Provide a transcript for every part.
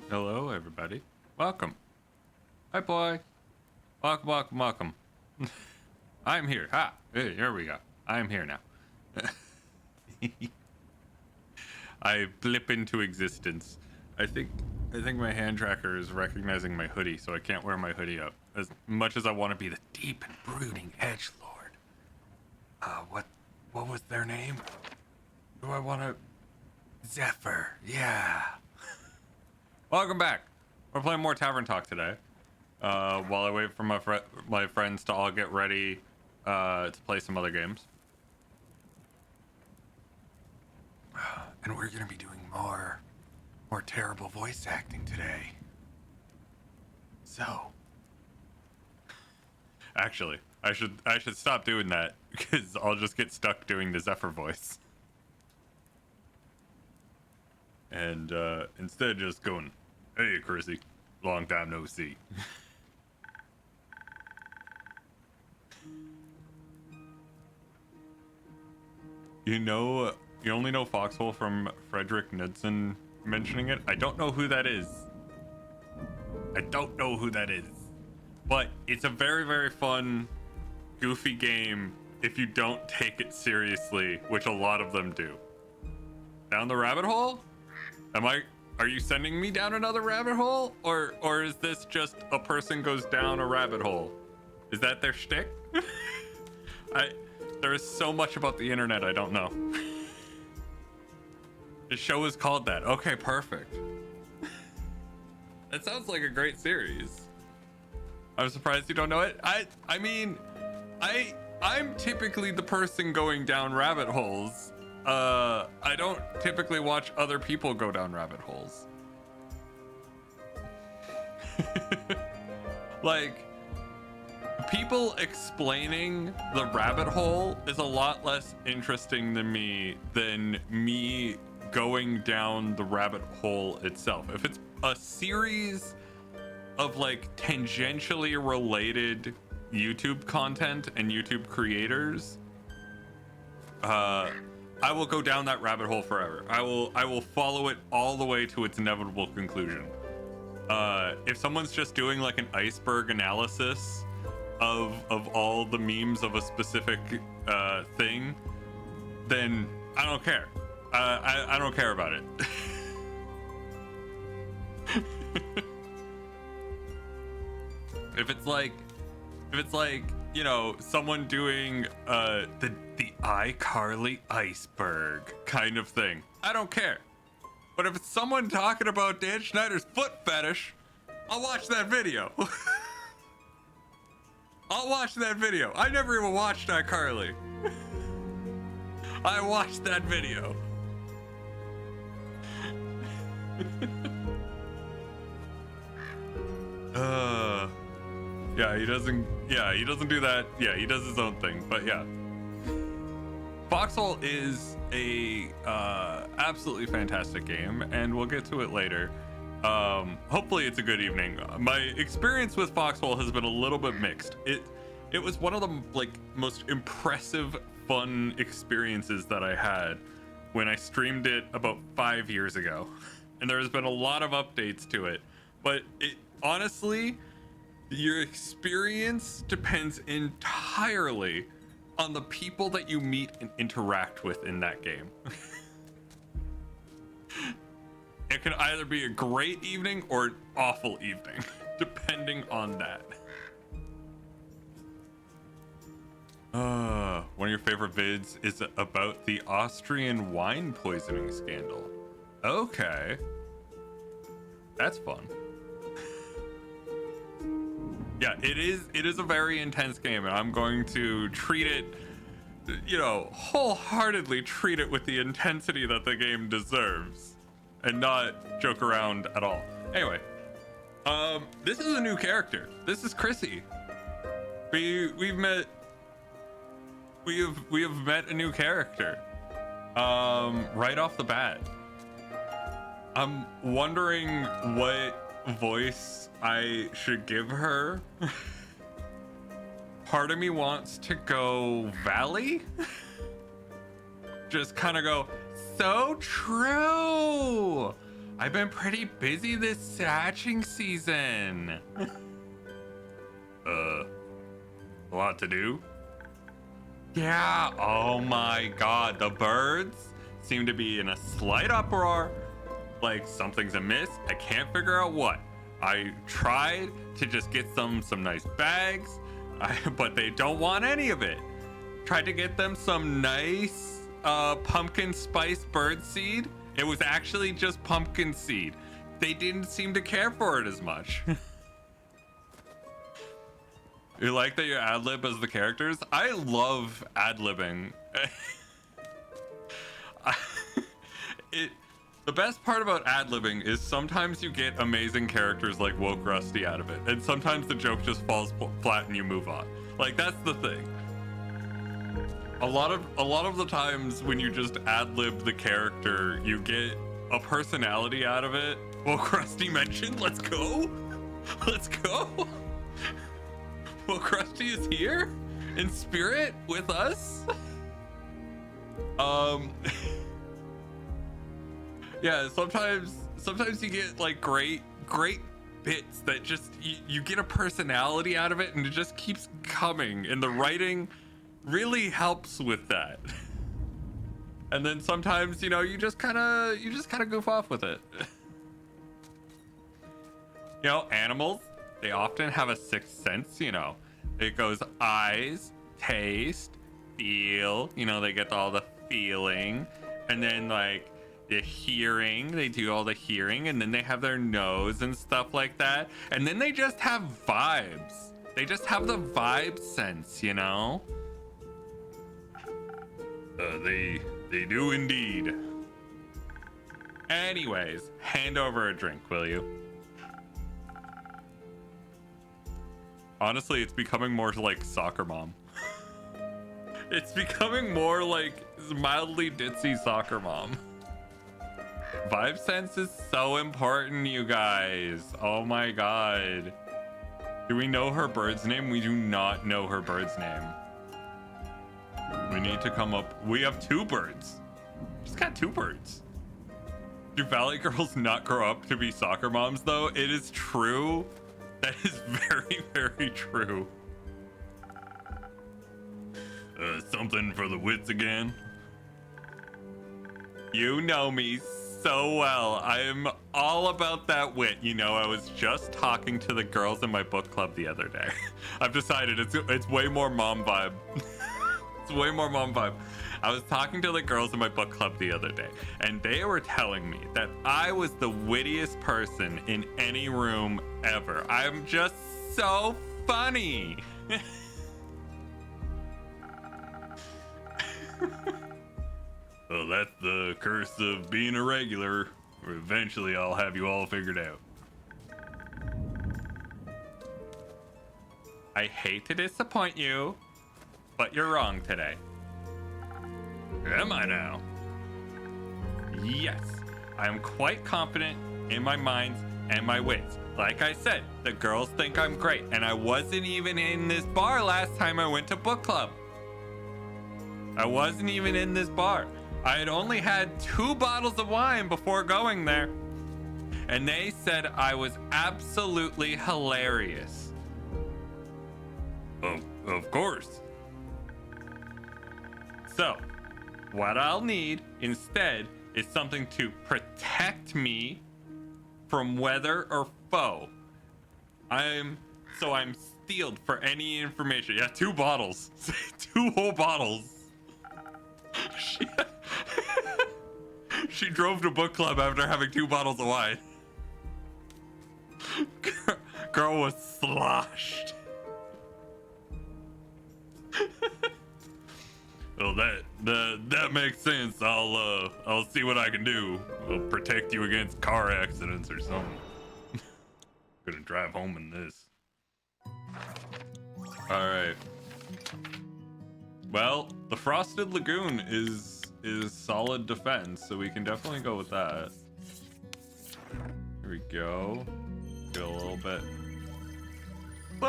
Hello, everybody. Welcome. Hi, boy. Welcome, welcome, welcome. I'm here. Ha! Hey, here we go. I'm here now. I blip into existence. I think my hand tracker is recognizing my hoodie, so I can't wear my hoodie up. As much as I want to be the deep and brooding edgelord. What was their name? Do I want to... Zephyr. Yeah. Welcome back. We're playing more Tavern Talk today. While I wait for my friends to all get ready to play some other games. And we're gonna be doing more terrible voice acting today. So, actually, I should stop doing that because I'll just get stuck doing the Zephyr voice. And instead, just going, "Hey, Chrissy, long time no see." You only know Foxhole from Frederick Knudsen mentioning it? I don't know who that is. But it's a very, very fun, goofy game if you don't take it seriously, which a lot of them do. Down the rabbit hole? Are you sending me down another rabbit hole? Or is this just a person goes down a rabbit hole? Is that their shtick? There is so much about the internet I don't know. The show is called that. Okay, perfect. That sounds like a great series. I'm surprised you don't know it. I mean, I'm typically the person going down rabbit holes. I don't typically watch other people go down rabbit holes. Like, people explaining the rabbit hole is a lot less interesting to me than me going down the rabbit hole itself. If it's a series of like tangentially related YouTube content and YouTube creators, I will go down that rabbit hole forever. I will follow it all the way to its inevitable conclusion. If someone's just doing like an iceberg analysis of all the memes of a specific thing, then I don't care. I don't care about it. If it's like, you know, someone doing the iCarly iceberg kind of thing, I don't care. But if it's someone talking about Dan Schneider's foot fetish, I'll watch that video. I'll watch that video. I never even watched iCarly. I watched that video. Yeah, he doesn't do that. Yeah, he does his own thing, but yeah. Foxhole is a absolutely fantastic game, and we'll get to it later. Hopefully it's a good evening. My experience with Foxhole has been a little bit mixed. It was one of the like most impressive, fun experiences that I had when I streamed it about 5 years ago. And there's been a lot of updates to it. But it honestly, your experience depends entirely on the people that you meet and interact with in that game. It can either be a great evening or an awful evening, depending on that. One of your favorite vids is about the Austrian wine poisoning scandal. Okay. That's fun. Yeah, it is a very intense game, and I'm going to treat it, you know, wholeheartedly treat it with the intensity that the game deserves and not joke around at all. Anyway, this is a new character. This is Chrissy. We have met a new character right off the bat. I'm wondering what voice I should give her. Part of me wants to go Valley. Just kind of go, so true. I've been pretty busy this hatching season. A lot to do? Yeah, oh my god, the birds seem to be in a slight uproar. Like something's amiss. I can't figure out what. I tried to just get some nice bags, but they don't want any of it. Tried to get them some nice pumpkin spice bird seed. It was actually just pumpkin seed. They didn't seem to care for it as much. You like that you ad-lib as the characters? I love ad-libbing. The best part about ad-libbing is sometimes you get amazing characters like Woke Rusty out of it, and sometimes the joke just falls flat and you move on. Like, that's the thing. A lot of the times when you just ad-lib the character, you get a personality out of it. Woke Rusty mentioned, let's go. Let's go. Woke Rusty is here in spirit with us. Yeah, sometimes you get like great bits that just you get a personality out of it, and it just keeps coming, and the writing really helps with that. And then sometimes, you know, you just kind of goof off with it. You know, animals, they often have a sixth sense, you know. It goes eyes, taste, feel, you know, they get all the feeling, and then like the hearing, they do all the hearing, and then they have their nose and stuff like that, and then they just have vibes. They just have the vibe sense, you know. They do indeed. Anyways, hand over a drink, will you? Honestly, it's becoming more like Soccer Mom. It's becoming more like mildly ditzy Soccer Mom. Vibe sense is so important, you guys. Oh my god. Do we know her bird's name? We do not know her bird's name. We need to come up. We have 2 birds. Just got 2 birds. Do Valley girls not grow up to be soccer moms, though? It is true. That is very, very true. Something for the wits again. You know me so well. I am all about that wit. You know, I was just talking to the girls in my book club the other day. I've decided it's way more mom vibe. It's way more mom vibe. I was talking to the girls in my book club the other day, and they were telling me that I was the wittiest person in any room ever. I'm just so funny. Well, that's the curse of being a regular. Eventually, I'll have you all figured out. I hate to disappoint you, but you're wrong today. Am I now? Yes, I am quite confident in my minds and my wits. Like I said, the girls think I'm great, and I wasn't even in this bar last time I went to book club. I wasn't even in this bar. I had only had 2 bottles of wine before going there, and they said I was absolutely hilarious. Of course. So, what I'll need instead is something to protect me from weather or foe. I'm steeled for any information. Yeah, 2 bottles. 2 whole bottles. She drove to book club after having 2 bottles of wine. Girl was sloshed. Well, that makes sense. I'll see what I can do. I'll protect you against car accidents or something. Gonna drive home in this. All right. Well, the Frosted Lagoon is solid defense, so we can definitely go with that. Here we go. Get a little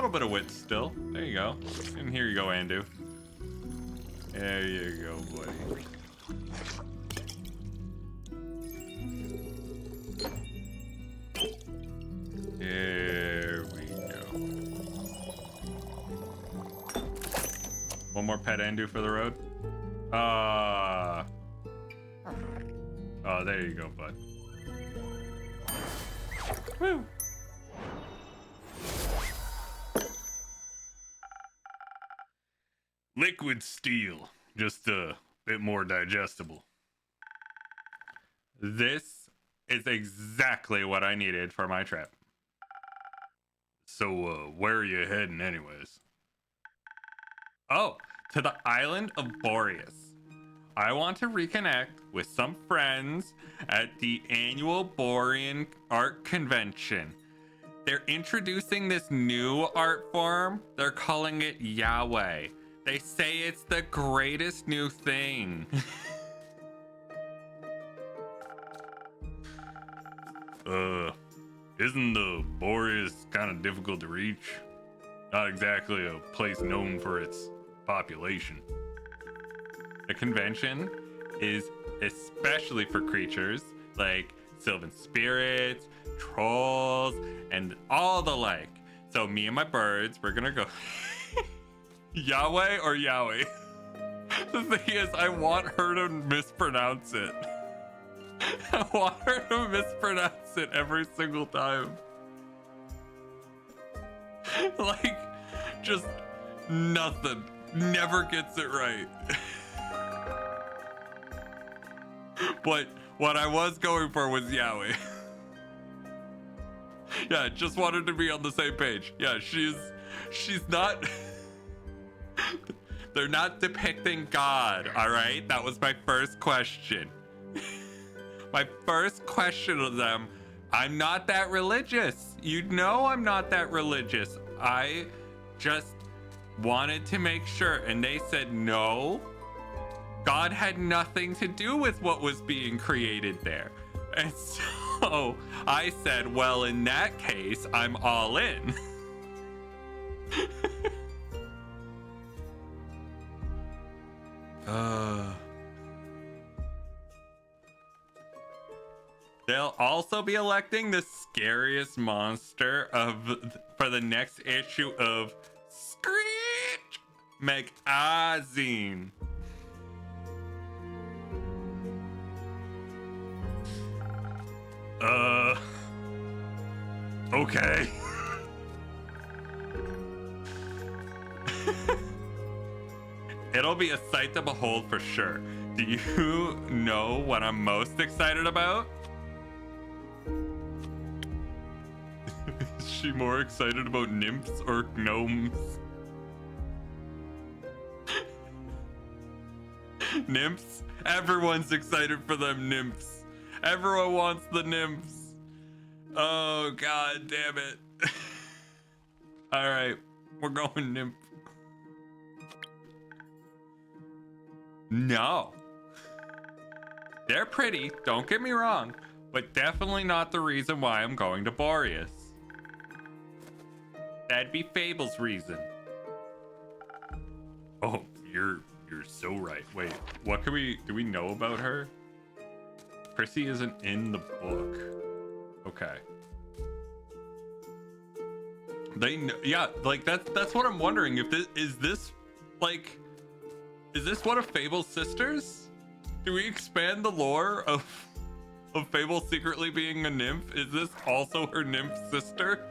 bit of wit still. There you go. And here you go, Andu. There you go, buddy. one more pet endu for the road. Oh, there you go, bud. Woo. Liquid steel, just a bit more digestible. This is exactly what I needed for my trip. So, where are you heading anyways? Oh, to the island of Boreas. I want to reconnect with some friends at the annual Borean Art Convention. They're introducing this new art form. They're calling it Yahweh. They say it's the greatest new thing. Isn't the Boreas kind of difficult to reach? Not exactly a place known for its population. The convention is especially for creatures like sylvan spirits, trolls, and all the like. So me and my birds, we're gonna go Yahweh or Yahweh. The thing is, I want her to mispronounce it. I want her to mispronounce it every single time. Like, just nothing. Never gets it right. But what I was going for was Yahweh. Yeah, just wanted to be on the same page. Yeah, she's not... They're not depicting God, all right? That was my first question. My first question to them, I'm not that religious. You know I'm not that religious. I just wanted to make sure. And they said, no, God had nothing to do with what was being created there. And so I said, well, in that case, I'm all in. They'll also be electing the scariest monster for the next issue of Screech Magazine. Okay. It'll be a sight to behold for sure. Do you know what I'm most excited about? Is she more excited about nymphs or gnomes? Nymphs? Everyone's excited for them nymphs. Everyone wants the nymphs. Oh, god damn it. Alright, we're going nymph. No. They're pretty, don't get me wrong, but definitely not the reason why I'm going to Boreas. That'd be Fable's reason. Oh, you're so right. Wait, what do we know about her? Prissy isn't in the book. Okay. They know, yeah, like that's what I'm wondering. If this is this one of Fable's sisters? Do we expand the lore of Fable secretly being a nymph? Is this also her nymph sister?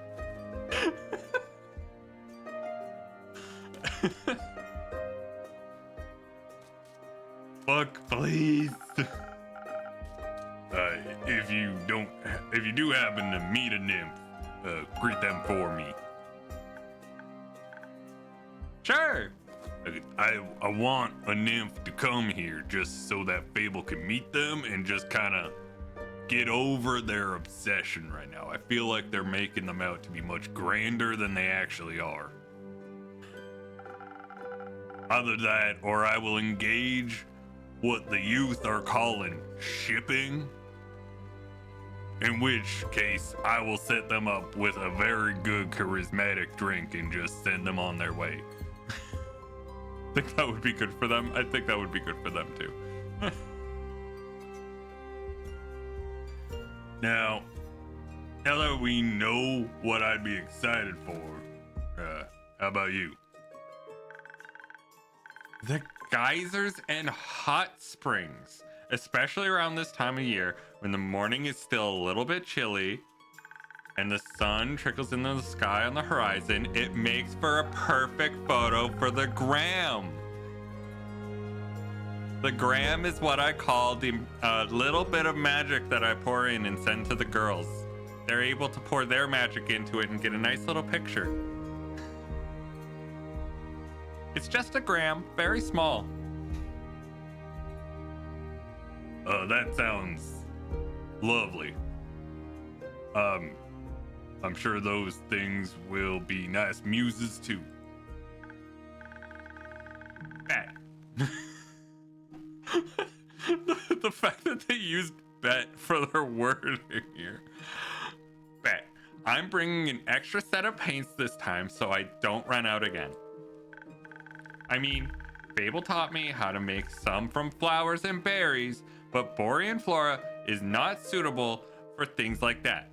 Fuck, please. If you do happen to meet a nymph, greet them for me. Sure. I want a nymph to come here just so that Fable can meet them and just kind of get over their obsession right now. I feel like they're making them out to be much grander than they actually are. Either that, or I will engage what the youth are calling shipping, in which case I will set them up with a very good charismatic drink and just send them on their way. I think that would be good for them. I think that would be good for them too. Now that we know what I'd be excited for, how about you? The geysers and hot springs, especially around this time of year when the morning is still a little bit chilly and the sun trickles into the sky on the horizon, it makes for a perfect photo for the gram. The gram is what I call the little bit of magic that I pour in and send to the girls. They're able to pour their magic into it and get a nice little picture. It's just a gram, very small. That sounds lovely. I'm sure those things will be nice muses too. Bet. the fact that they used bet for their word here. Bet. I'm bringing an extra set of paints this time so I don't run out again. I mean, Fable taught me how to make some from flowers and berries, but Borean flora is not suitable for things like that.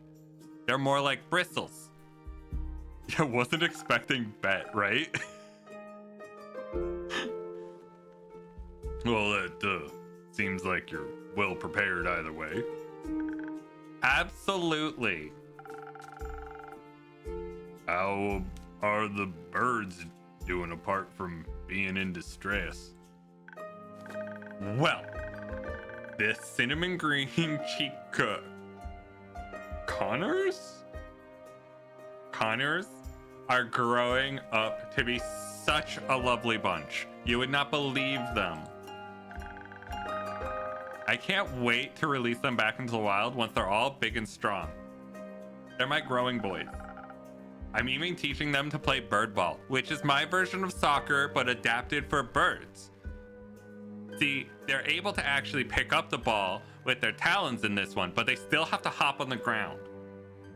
They're more like bristles. I wasn't expecting bet, right? Well, that seems like you're well prepared either way. Absolutely. How are the birds doing apart from being in distress? Well, this cinnamon green cheek Connors are growing up to be such a lovely bunch. You would not believe them. I can't wait to release them back into the wild once they're all big and strong. They're my growing boys. I'm even teaching them to play bird ball, which is my version of soccer but adapted for birds. See, they're able to actually pick up the ball with their talons in this one, but they still have to hop on the ground.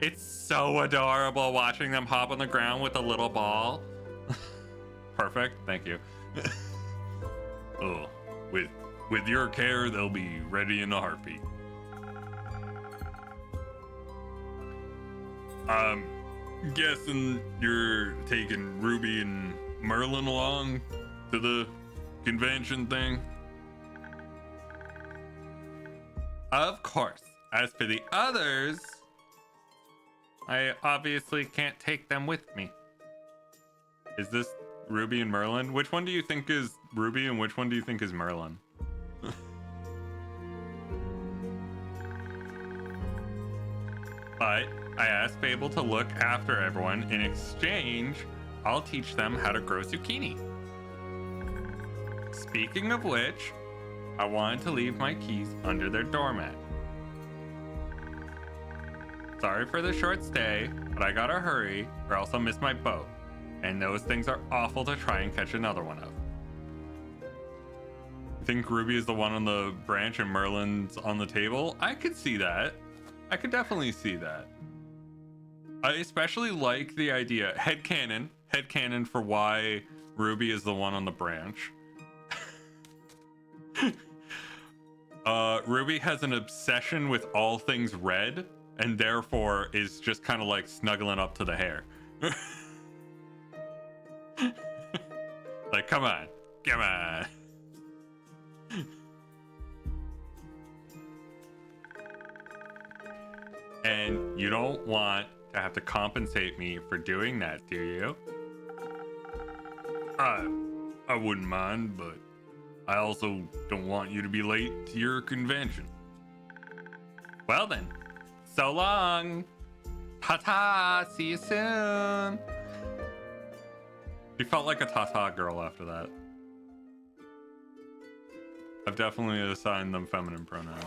It's so adorable watching them hop on the ground with a little ball. Perfect, thank you. Oh, with your care, they'll be ready in a heartbeat. Guessing you're taking Ruby and Merlin along to the convention thing? Of course. As for the others, I obviously can't take them with me. Is this Ruby and Merlin? Which one do you think is Ruby and which one do you think is Merlin? But I asked Fable to look after everyone. In exchange, I'll teach them how to grow zucchini. Speaking of which, I wanted to leave my keys under their doormat. Sorry for the short stay, but I gotta hurry or else I'll miss my boat. And those things are awful to try and catch another one of. I think Ruby is the one on the branch and Merlin's on the table. I could see that. I could definitely see that. I especially like the idea, headcanon for why Ruby is the one on the branch. Ruby has an obsession with all things red and therefore is just kind of like snuggling up to the hair. Like, come on. And you don't want to have to compensate me for doing that, do you? I wouldn't mind, but I also don't want you to be late to your convention. Well then, so long. Ta-ta, see you soon. She felt like a ta-ta girl after that. I've definitely assigned them feminine pronouns.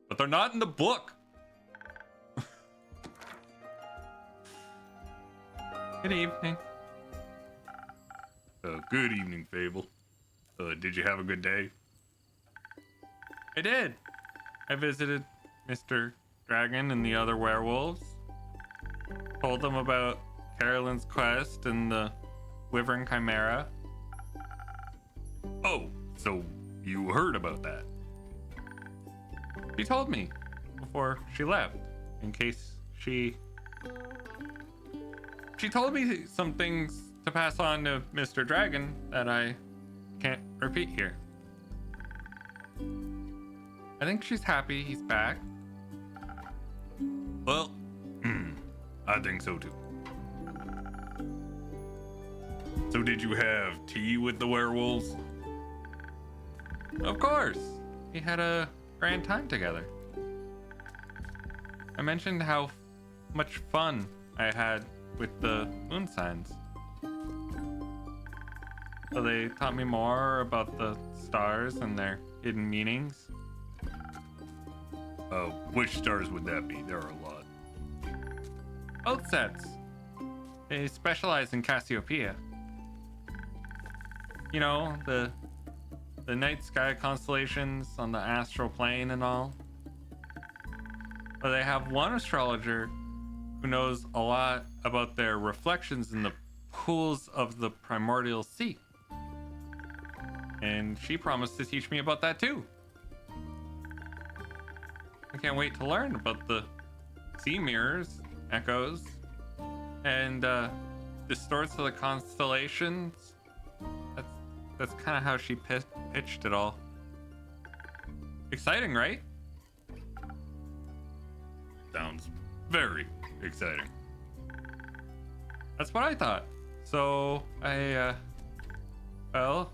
But they're not in the book. Good evening. Good evening, Fable. Did you have a good day? I did. I visited Mr. Dragon and the other werewolves. Told them about Carolyn's quest and the Wyvern Chimera. Oh, so you heard about that? She told me before she left, in case she told me some things to pass on to Mr. Dragon that I can't repeat here. I think she's happy he's back. Well, I think so too. So did you have tea with the werewolves? Of course. We had a grand time together. I mentioned how much fun I had with the moon signs. So they taught me more about the stars and their hidden meanings. Which stars would that be? There are a lot. Both sets. They specialize in Cassiopeia. You know, the night sky constellations on the astral plane and all. But they have one astrologer who knows a lot about their reflections in the pools of the primordial sea. And she promised to teach me about that too. I can't wait to learn about the sea mirrors, echoes, and distorts of the constellations. That's kind of how she pitched it all. Exciting, right? Sounds very exciting. That's what I thought. So well,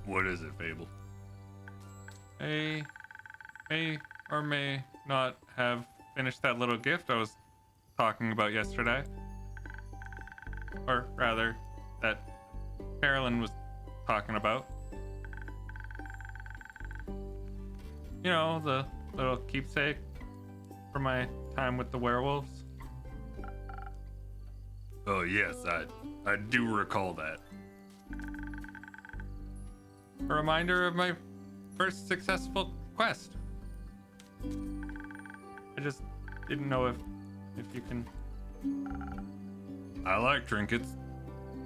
what is it, Fable? I may or may not have finished that little gift I was talking about yesterday. Or rather, that Carolyn was talking about. You know, the little keepsake from my time with the werewolves. Oh yes, I do recall that. A reminder of my first successful quest. I just didn't know if you can. I like trinkets.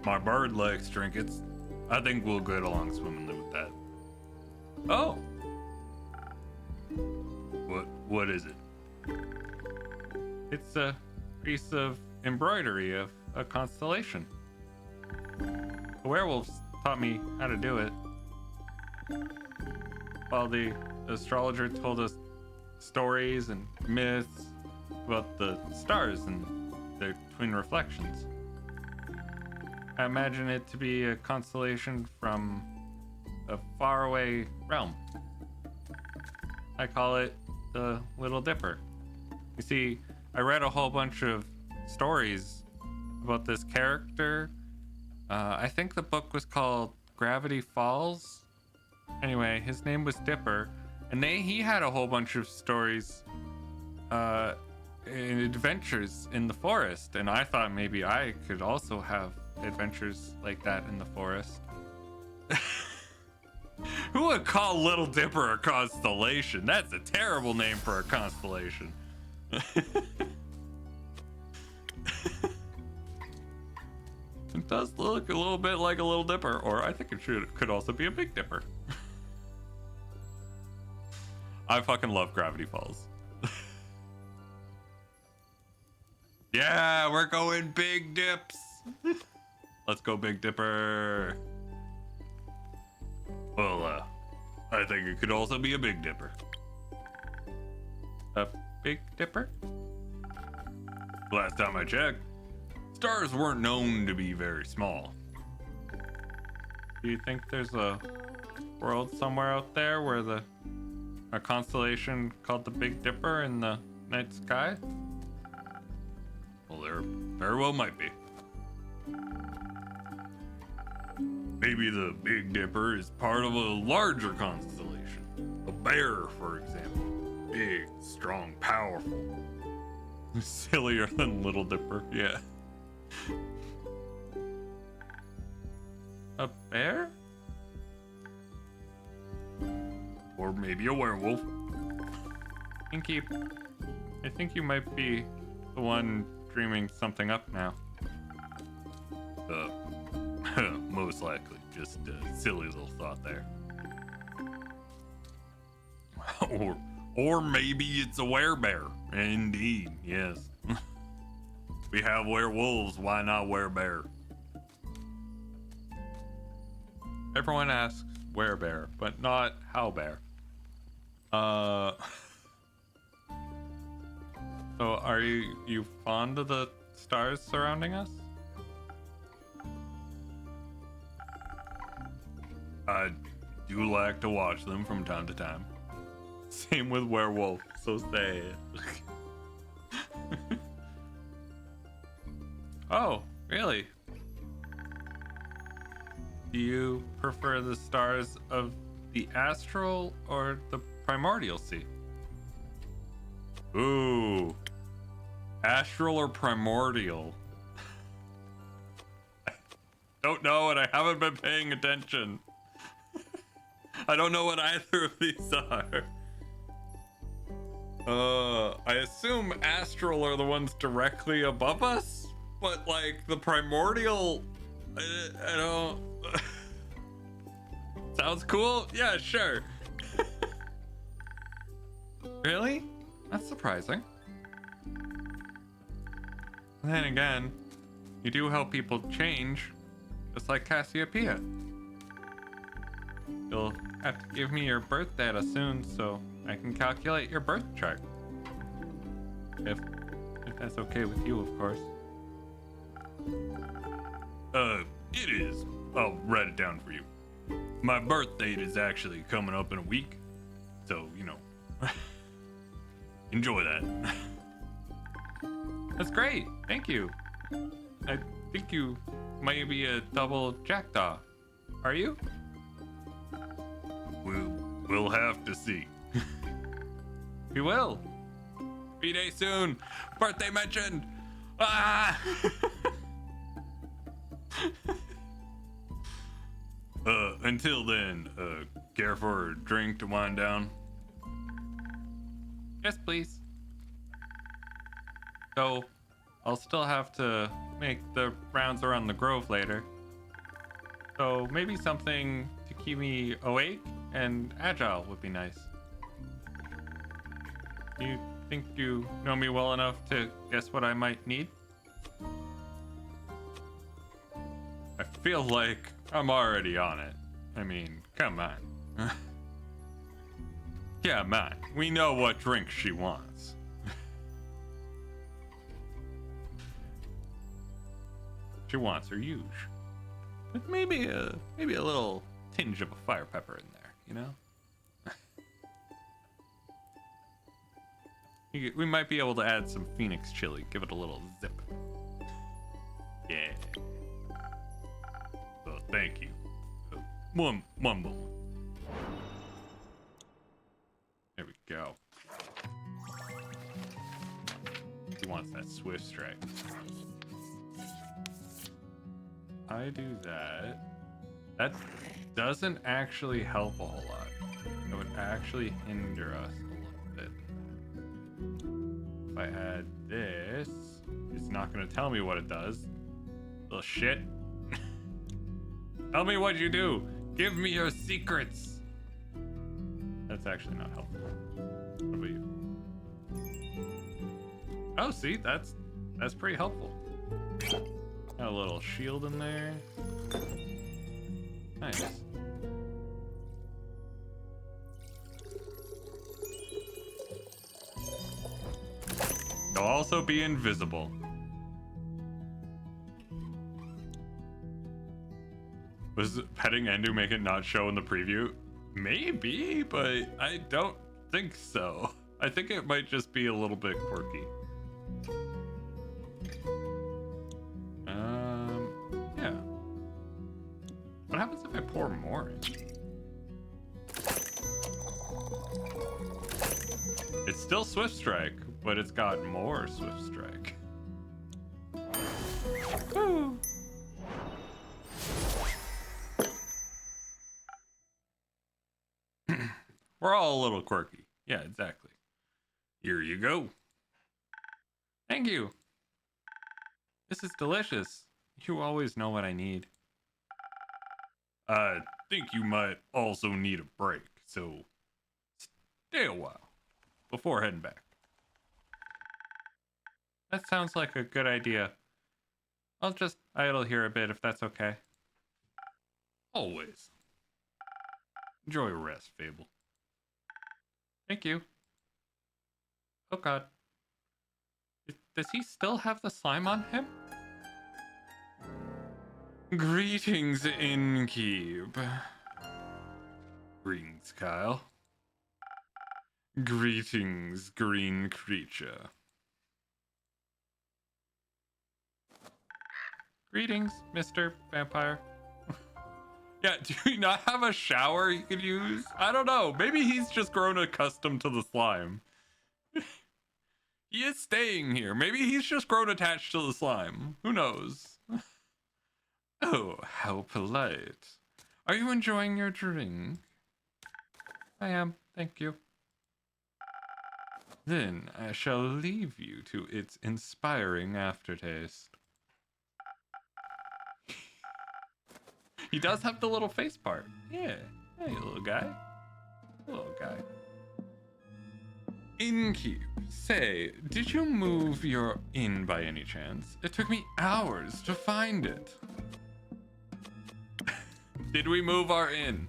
My bird likes trinkets. I think we'll get along swimmingly with that. Oh. What is it? It's a piece of embroidery of a constellation. The werewolves taught me how to do it, while the astrologer told us stories and myths about the stars and their twin reflections. I imagine it to be a constellation from a faraway realm. I call it the Little Dipper. You see, I read a whole bunch of stories about this character. I think the book was called Gravity Falls. Anyway, his name was Dipper, and he had a whole bunch of stories and adventures in the forest, and I thought maybe I could also have adventures like that in the forest. Who would call Little Dipper a constellation? That's a terrible name for a constellation. It does look a little bit like a Little Dipper, or I think it could also be a Big Dipper. I fucking love Gravity Falls. Yeah, we're going big dips. Let's go Big Dipper. Well, I think it could also be a Big Dipper. A Big Dipper? Last time I checked, stars weren't known to be very small. Do you think there's a world somewhere out there where a constellation called the Big Dipper in the night sky? Well, there very well might be. Maybe the Big Dipper is part of a larger constellation. A bear, for example. Big, strong, powerful. Sillier than Little Dipper, yeah. A bear? Or maybe a werewolf. I think you might be the one dreaming something up now. Most likely, just a silly little thought there. or maybe it's a werebear. Indeed, yes. We have werewolves, why not werebear? Everyone asks where bear, but not how bear. So are you fond of the stars surrounding us? I do like to watch them from time to time. Same with werewolf, so sad. Oh, really? Do you prefer the stars of the astral or the primordial sea? Ooh. Astral or primordial? I don't know, and I haven't been paying attention. I don't know what either of these are. I assume astral are the ones directly above us, but like the primordial, I don't. Sounds cool? Yeah, sure. Really? That's surprising. And then again, you do help people change, just like Cassiopeia. You'll have to give me your birth data soon so I can calculate your birth chart. If that's okay with you, of course. It is. I'll write it down for you. My birth date is actually coming up in a week, so, you know, enjoy that. That's great. Thank you. I think you might be a double jackdaw. Are you? We'll have to see. We will. B-Day soon. Birthday mentioned. Ah! Until then, care for a drink to wind down? Yes, please. So, I'll still have to make the rounds around the grove later. So maybe something to keep me awake and agile would be nice. You think you know me well enough to guess what I might need? I feel like I'm already on it. I mean, come on. Yeah, man, we know what drink she wants. She wants her huge. With maybe a little tinge of a fire pepper in there, you know? We might be able to add some Phoenix chili, give it a little zip. Yeah. So thank you. One moment. There we go. He wants that swift strike. I do that. That doesn't actually help a whole lot. It would actually hinder us a little bit. If I add this, it's not going to tell me what it does. Little shit. Tell me what you do. Give me your secrets. That's actually not helpful. What about you? Oh, see, that's pretty helpful. Got a little shield in there. Nice. You'll also be invisible. Was petting Endu make it not show in the preview? Maybe, but I don't think so. I think it might just be a little bit quirky. Yeah. What happens if I pour more in? It's still Swift Strike, but it's got more Swift Strike. Woo! We're all a little quirky. Yeah, exactly. Here you go. Thank you. This is delicious. You always know what I need. I think you might also need a break, so stay a while before heading back. That sounds like a good idea. I'll just idle here a bit if that's okay. Always. Enjoy rest, Fable. Thank you. Oh god. Does he still have the slime on him? Greetings, Innkeep. Greetings, Kyle. Greetings, green creature. Greetings, Mr. Vampire. Yeah, do you not have a shower you could use? I don't know. Maybe he's just grown accustomed to the slime. He is staying here. Maybe he's just grown attached to the slime. Who knows? Oh, how polite. Are you enjoying your drink? I am, thank you. Then I shall leave you to its inspiring aftertaste. He does have the little face part. Yeah. Hey, little guy. Little guy. Innkeep, say, did you move your inn by any chance? It took me hours to find it. Did we move our inn?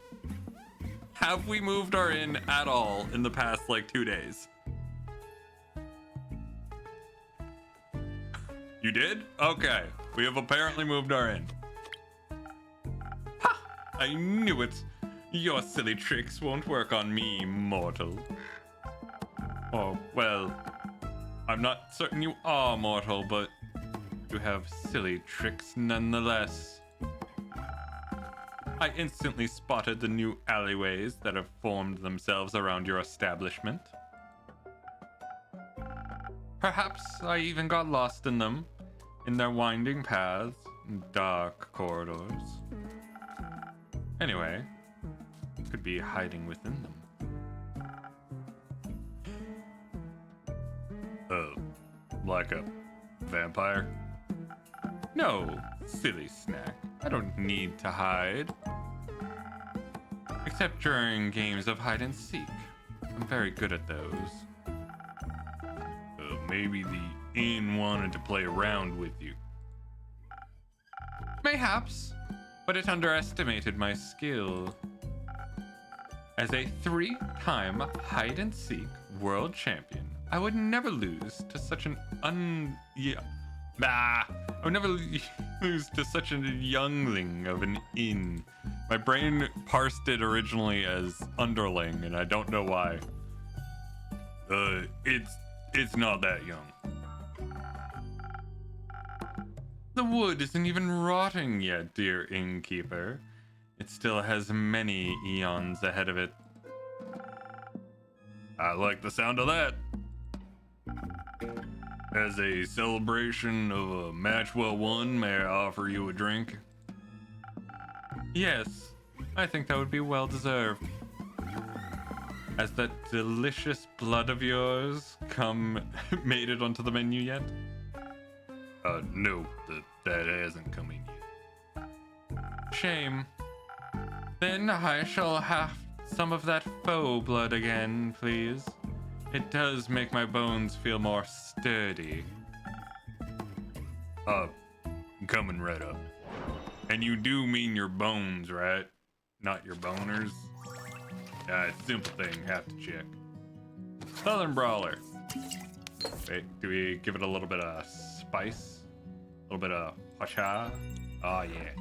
Have we moved our inn at all in the past, like, 2 days? You did? Okay. We have apparently moved our inn. Ha! I knew it. Your silly tricks won't work on me, mortal. Oh, well, I'm not certain you are mortal, but you have silly tricks nonetheless. I instantly spotted the new alleyways that have formed themselves around your establishment. Perhaps I even got lost in them, in their winding paths and dark corridors. Anyway, could be hiding within them. Like a vampire? No, silly snack. I don't need to hide. Except during games of hide and seek. I'm very good at those. Maybe the inn wanted to play around with you. Mayhaps, but it underestimated my skill. As a 3-time hide and seek world champion, I would never lose to such an I would never lose to such a youngling of an inn. My brain parsed it originally as underling, and I don't know why. It's not that young. The wood isn't even rotting yet, dear innkeeper. It still has many eons ahead of it. I like the sound of that. As a celebration of a match well won, may I offer you a drink? Yes, I think that would be well deserved. Has that delicious blood of yours made it onto the menu yet? No, that hasn't come in yet. Shame. Then I shall have some of that faux blood again, please. It does make my bones feel more sturdy. Coming right up. And you do mean your bones, right? Not your boners? Simple thing, have to check. Southern Brawler. Wait, do we give it a little bit of spice? A little bit of hacha? Oh, yeah.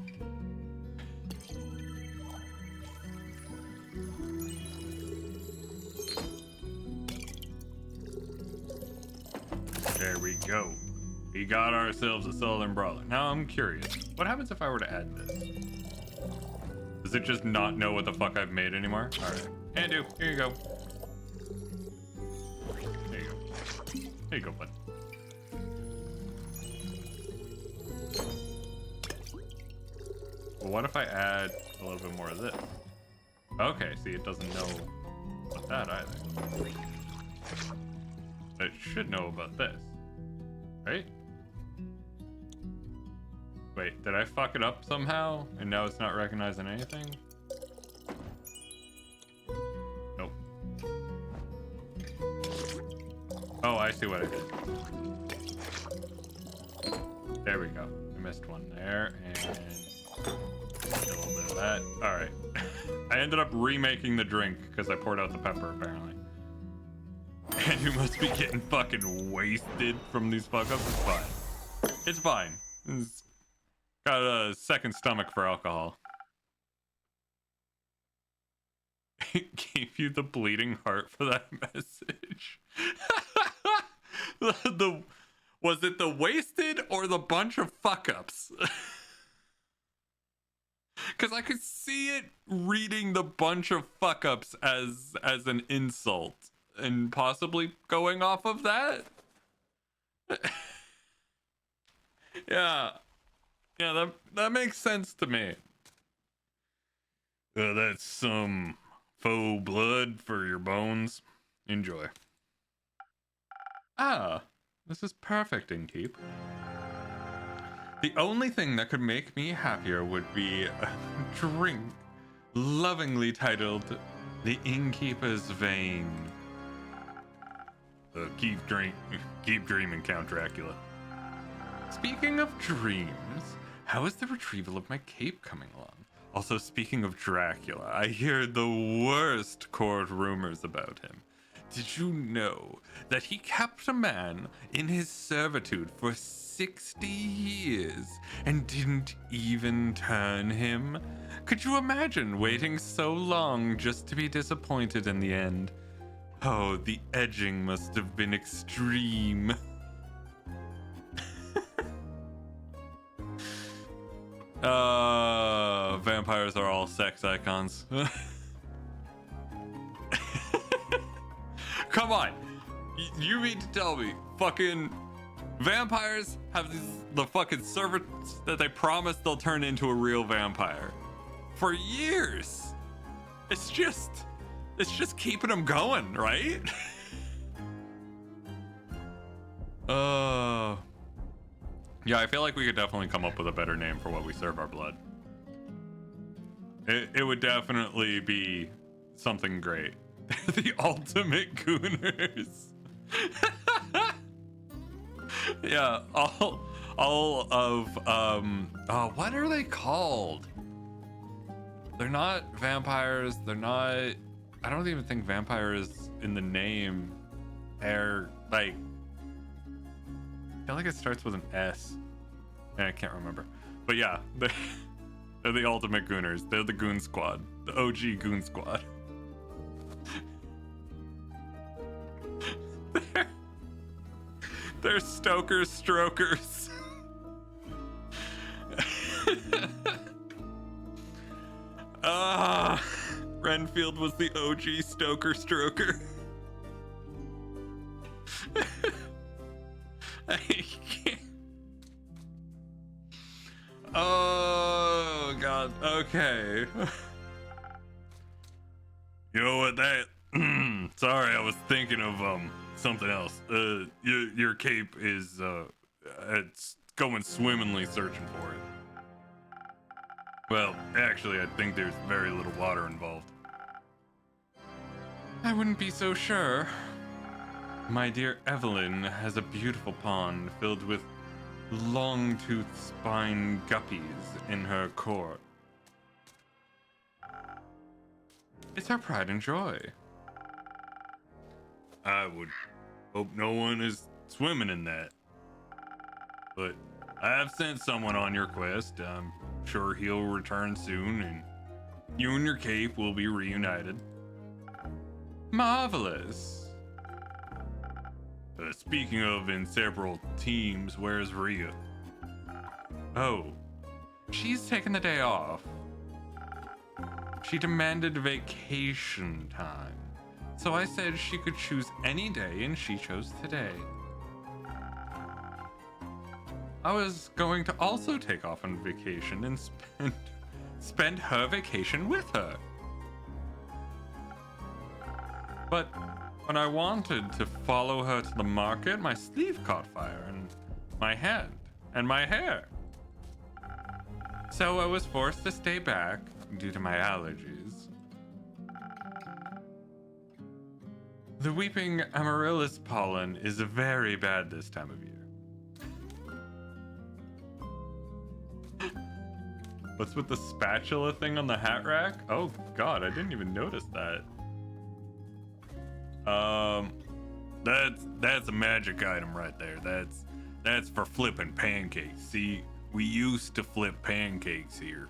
There we go. We got ourselves a Southern Brawler. Now I'm curious. What happens if I were to add this? Does it just not know what the fuck I've made anymore? Alright. Andu, here you go. There you go. There you go, bud. Well, what if I add a little bit more of this? Okay, see, it doesn't know about that either. It should know about this. Right? Wait, did I fuck it up somehow? And now it's not recognizing anything? Nope. Oh, I see what I did. There we go. I missed one there, and A little bit of that. All right. I ended up remaking the drink because I poured out the pepper, apparently. And you must be getting fucking wasted from these fuck ups. It's fine. It's fine. It's got a second stomach for alcohol. It gave you the bleeding heart for that message. Was it the wasted or the bunch of fuck ups? Because I could see it reading the bunch of fuck ups as an insult and possibly going off of that. Yeah, that makes sense to me. That's some faux blood for your bones. Enjoy. Ah, this is perfect, Innkeep. The only thing that could make me happier would be a drink lovingly titled The Innkeeper's Vein. Keep dreaming, Count Dracula. Speaking of dreams, how is the retrieval of my cape coming along? Also, speaking of Dracula, I hear the worst court rumors about him. Did you know that he kept a man in his servitude for 60 years and didn't even turn him? Could you imagine waiting so long just to be disappointed in the end? Oh, the edging must have been extreme. Vampires are all sex icons. Come on. You mean to tell me fucking vampires have the fucking servants that they promise they'll turn into a real vampire for years? It's just keeping them going, right? Yeah, I feel like we could definitely come up with a better name for what we serve our blood. It would definitely be something great. They're the ultimate gooners. Yeah, all of what are they called? They're not vampires. They're not. I don't even think vampire is in the name. They're like. I feel like it starts with an S. I can't remember. But yeah, they're the ultimate gooners. They're the goon squad. The OG goon squad. They're Stoker Strokers. Renfield was the OG Stoker Stroker. I can't. Oh god. Okay. You know what? That. Sorry, I was thinking of something else. Your cape is it's going swimmingly searching for it. Well, actually, I think there's very little water involved. I wouldn't be so sure. My dear Evelyn has a beautiful pond filled with long-toothed spine guppies in her court. It's her pride and joy. I would hope no one is swimming in that. But I have sent someone on your quest. I'm sure he'll return soon, and you and your cape will be reunited. Marvelous. Speaking of inseparable teams, where's Rhea? Oh, she's taken the day off. She demanded vacation time. So I said she could choose any day, and she chose today. I was going to also take off on vacation and spend her vacation with her. But when I wanted to follow her to the market, my sleeve caught fire, and my hand, and my hair. So I was forced to stay back due to my allergies. The weeping amaryllis pollen is very bad this time of year. What's with the spatula thing on the hat rack? Oh god, I didn't even notice that. That's a magic item right there. That's for flipping pancakes. See, we used to flip pancakes here.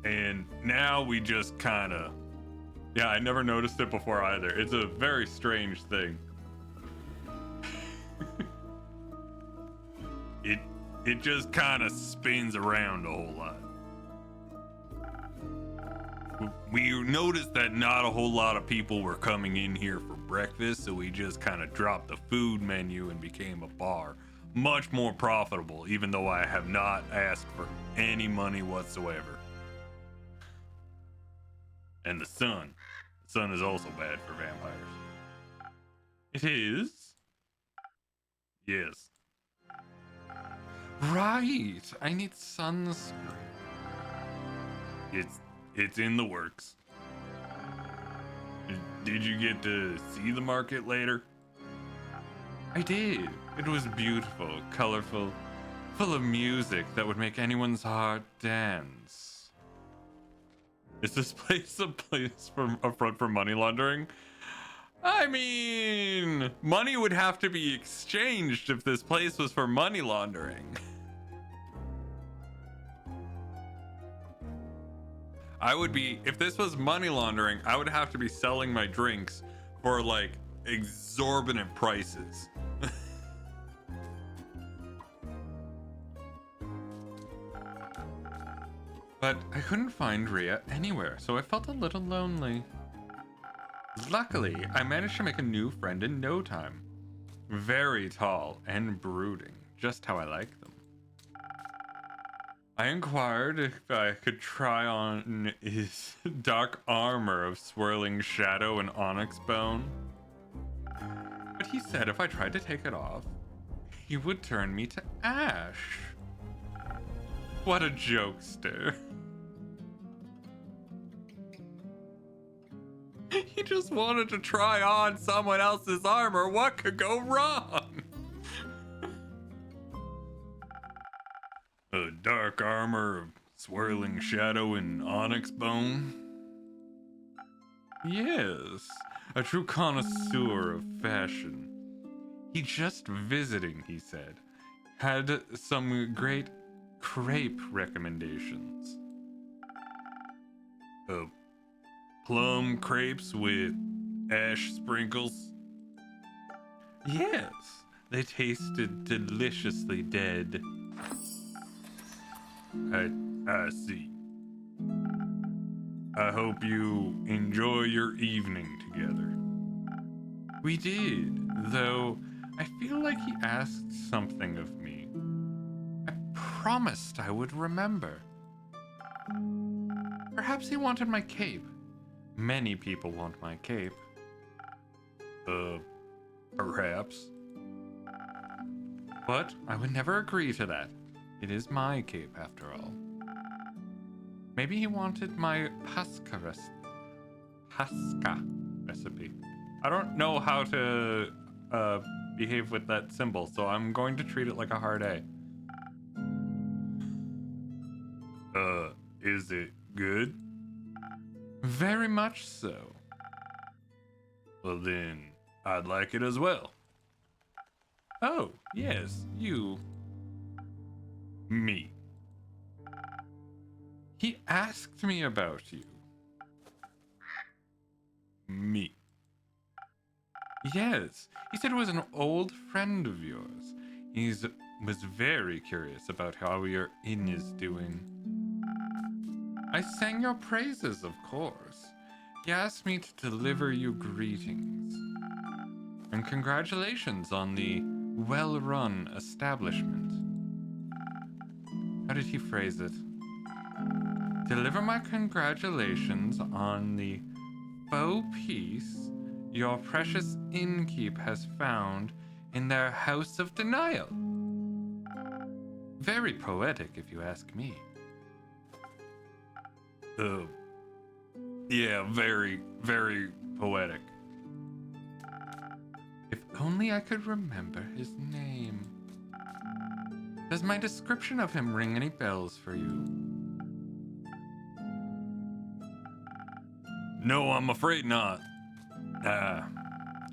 And now we just kind of, yeah, I never noticed it before either. It's a very strange thing. It just kind of spins around a whole lot. We noticed that not a whole lot of people were coming in here for breakfast, so we just kind of dropped the food menu and became a bar. Much more profitable, even though I have not asked for any money whatsoever. And the sun is also bad for vampires. It is? Yes. Right, I need sunscreen. It's in the works. Did you get to see the market later? I did. It was beautiful, colorful, full of music that would make anyone's heart dance. Is this place a place a front for money laundering? I mean, money would have to be exchanged if this place was for money laundering. If this was money laundering, I would have to be selling my drinks for like exorbitant prices. But I couldn't find Rhea anywhere, so I felt a little lonely. Luckily, I managed to make a new friend in no time. Very tall and brooding, just how I like them. I inquired if I could try on his dark armor of swirling shadow and onyx bone. But he said if I tried to take it off, he would turn me to ash. What a jokester. He just wanted to try on someone else's armor. What could go wrong? A dark armor of swirling shadow and onyx bone? Yes, a true connoisseur of fashion. He just visiting, he said. Had some great crepe recommendations. Plum crepes with ash sprinkles? Yes, they tasted deliciously dead. I see. I hope you enjoy your evening together. We did, though I feel like he asked something of me. I promised I would remember. Perhaps he wanted my cape. Many people want my cape. Perhaps. But I would never agree to that. It is my cape, after all. Maybe he wanted my pasca recipe. I don't know how to behave with that symbol, so I'm going to treat it like a hard A. Is it good? Very much so. Well then, I'd like it as well. Oh, yes, you. Me. He asked me about you. Me. Yes, he said it was an old friend of yours. He was very curious about how your inn is doing. I sang your praises, of course. He asked me to deliver you greetings. And congratulations on the well-run establishment. How did he phrase it? Deliver my congratulations on the faux peace your precious innkeep has found in their house of denial. Very poetic, if you ask me. Yeah, very, very poetic. If only I could remember his name. Does my description of him ring any bells for you? No, I'm afraid not.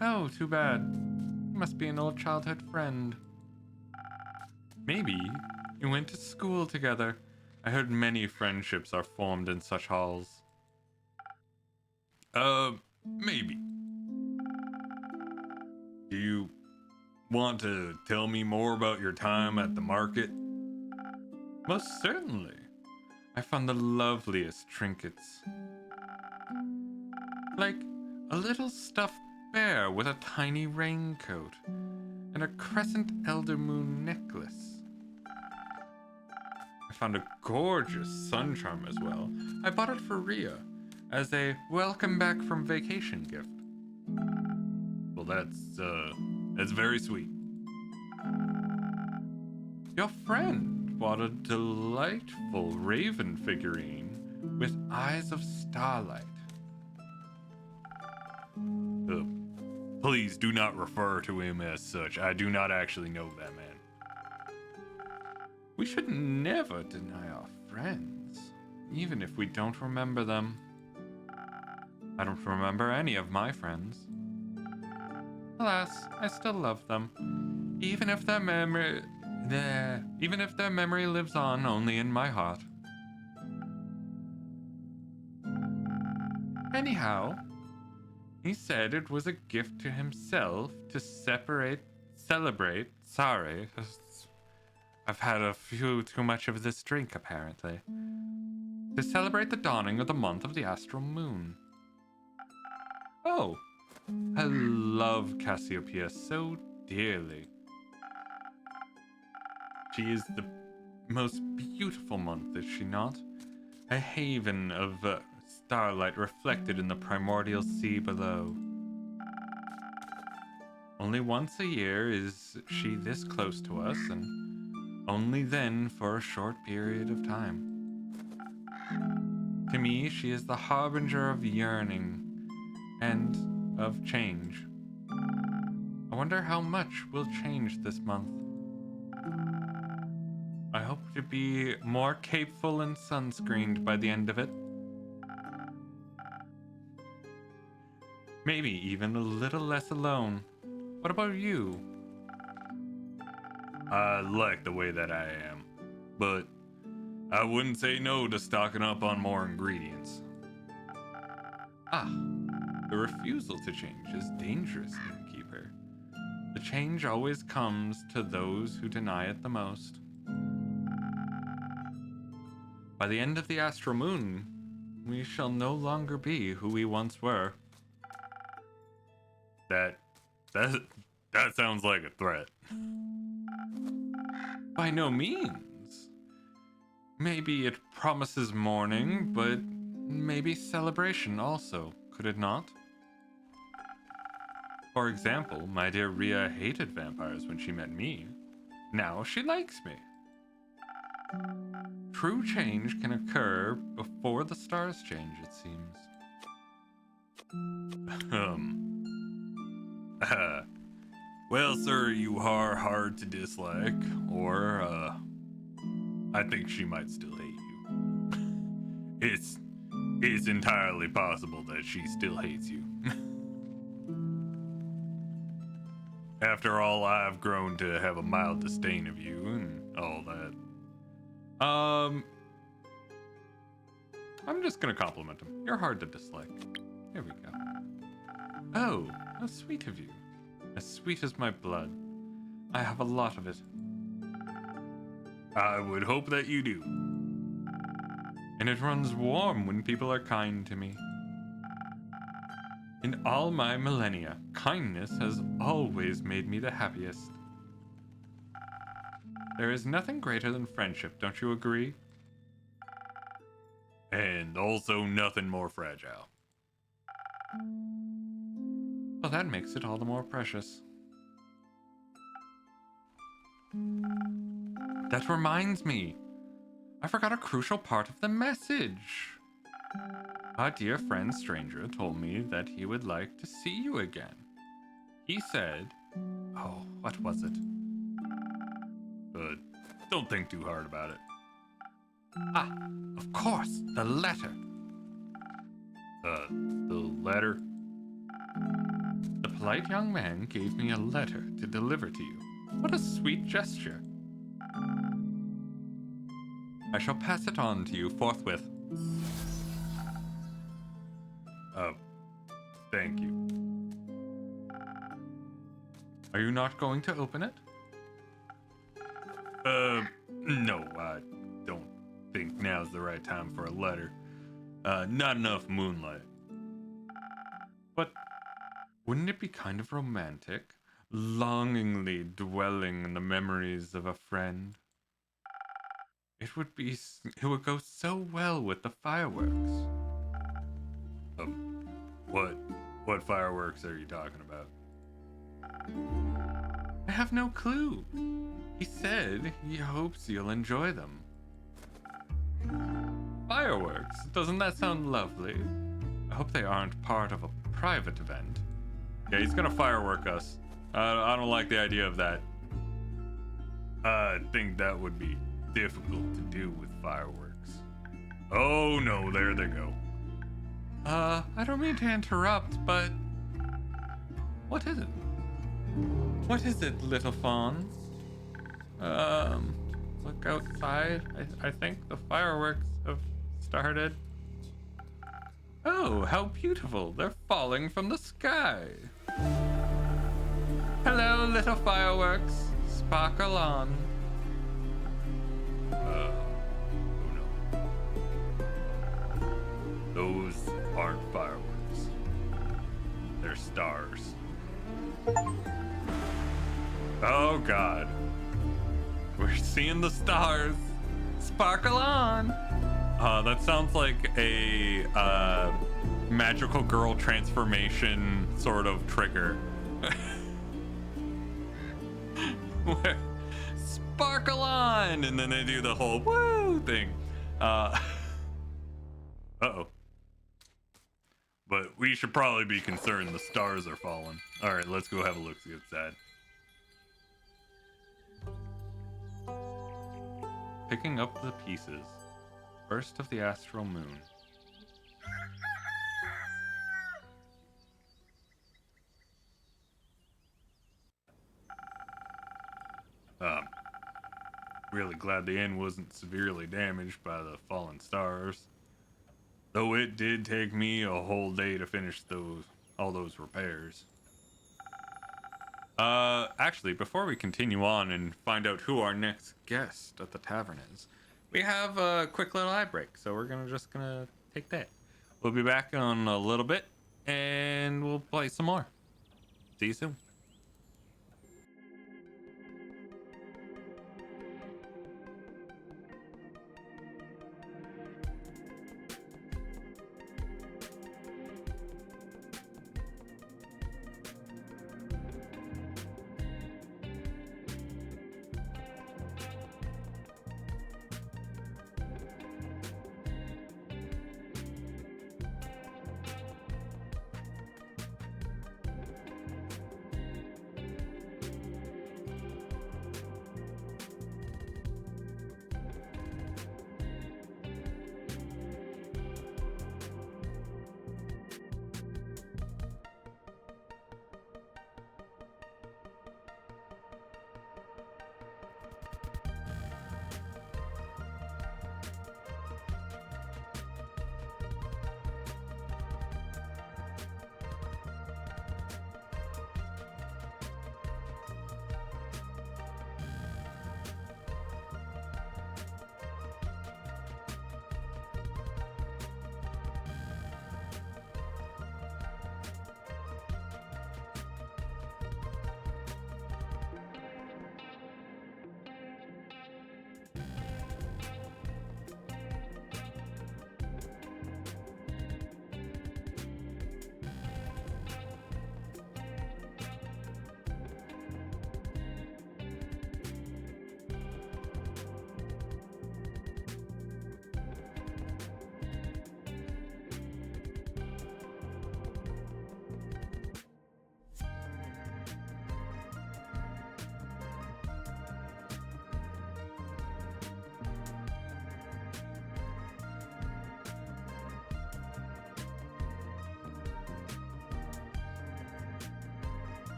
Oh, too bad. You must be an old childhood friend. Maybe you went to school together. I heard many friendships are formed in such halls. Maybe. Do you want to tell me more about your time at the market? Most certainly. I found the loveliest trinkets. Like a little stuffed bear with a tiny raincoat and a crescent elder moon necklace. I found a gorgeous sun charm as well. I bought it for Ria as a welcome back from vacation gift. Well, that's very sweet. Your friend bought a delightful raven figurine with eyes of starlight. Please do not refer to him as such. I do not actually know that man. We should never deny our friends, even if we don't remember them. I don't remember any of my friends. Alas, I still love them, even if their memory lives on only in my heart. Anyhow, he said it was a gift to himself to celebrate. Sorry, I've had a few too much of this drink apparently. To celebrate the dawning of the month of the astral moon. Oh, I love Cassiopeia so dearly. She is the most beautiful month, is she not? A haven of starlight reflected in the primordial sea below. Only once a year is she this close to us, and only then for a short period of time. To me, she is the harbinger of yearning and of change. I wonder how much will change this month. I hope to be more capeful and sunscreened by the end of it. Maybe even a little less alone. What about you? I like the way that I am, but I wouldn't say no to stocking up on more ingredients. Ah, the refusal to change is dangerous, innkeeper. The change always comes to those who deny it the most. By the end of the astral moon, we shall no longer be who we once were. That sounds like a threat. By no means. Maybe it promises mourning, but maybe celebration also, could it not? For example, my dear Ria hated vampires when she met me. Now she likes me. True change can occur before the stars change, it seems. Well, sir, you are hard to dislike, or, I think she might still hate you. It's entirely possible that she still hates you. After all, I've grown to have a mild disdain of you and all that. I'm just gonna compliment him. You're hard to dislike. Here we go. Oh, how sweet of you. As sweet as my blood. I have a lot of it. I would hope that you do. And it runs warm when people are kind to me. In all my millennia, kindness has always made me the happiest. There is nothing greater than friendship, don't you agree? And also nothing more fragile. Well, that makes it all the more precious. That reminds me. I forgot a crucial part of the message. Our dear friend Stranger told me that he would like to see you again. He said, oh, what was it? Don't think too hard about it. Ah, of course, the letter. The letter? The polite young man gave me a letter to deliver to you. What a sweet gesture. I shall pass it on to you forthwith. Thank you. Are you not going to open it? No, I don't think now's the right time for a letter. Not enough moonlight. But wouldn't it be kind of romantic? Longingly dwelling in the memories of a friend? It would go so well with the fireworks. What fireworks are you talking about? I have no clue. He said he hopes you'll enjoy them. Fireworks? Doesn't that sound lovely? I hope they aren't part of a private event. Yeah, he's gonna firework us. I don't like the idea of that. I think that would be difficult to do with fireworks. Oh no, there they go. I don't mean to interrupt, but what is it? What is it, little fawns? Look outside. I think the fireworks have started. Oh, how beautiful. They're falling from the sky. Hello, little fireworks. Sparkle on. Oh no. Those aren't fireworks. They're stars. Oh god. We're seeing the stars. Sparkle on. That sounds like a magical girl transformation sort of trigger. Where sparkle on, and then they do the whole woo thing. Uh-oh. But we should probably be concerned the stars are falling. All right, let's go have a look-see outside. Picking up the pieces. Burst of the astral moon. Really glad the inn wasn't severely damaged by the fallen stars. Though it did take me a whole day to finish all those repairs. Actually, before we continue on and find out who our next guest at the tavern is, we have a quick little eye break, so we're just gonna take that. We'll be back in a little bit, and we'll play some more. See you soon.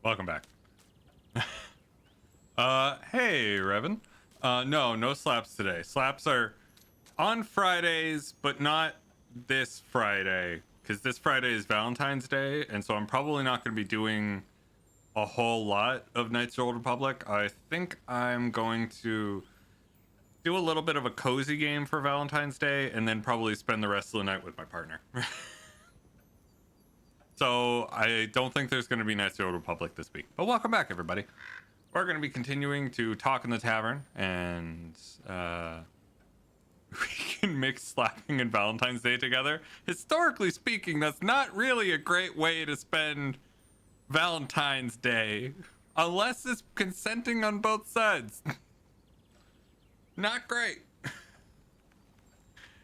Welcome back. Hey, Revan. No slaps today. Slaps are on Fridays, but not this Friday, because this Friday is Valentine's Day, and so I'm probably not going to be doing a whole lot of Knights of the Old Republic. I think I'm going to do a little bit of a cozy game for Valentine's Day, and then probably spend the rest of the night with my partner. So I don't think there's going to be Knights of the Old Republic this week. But welcome back, everybody. We're going to be continuing to talk in the tavern, and we can mix slapping and Valentine's Day together. Historically speaking, that's not really a great way to spend Valentine's Day, unless it's consenting on both sides. Not great.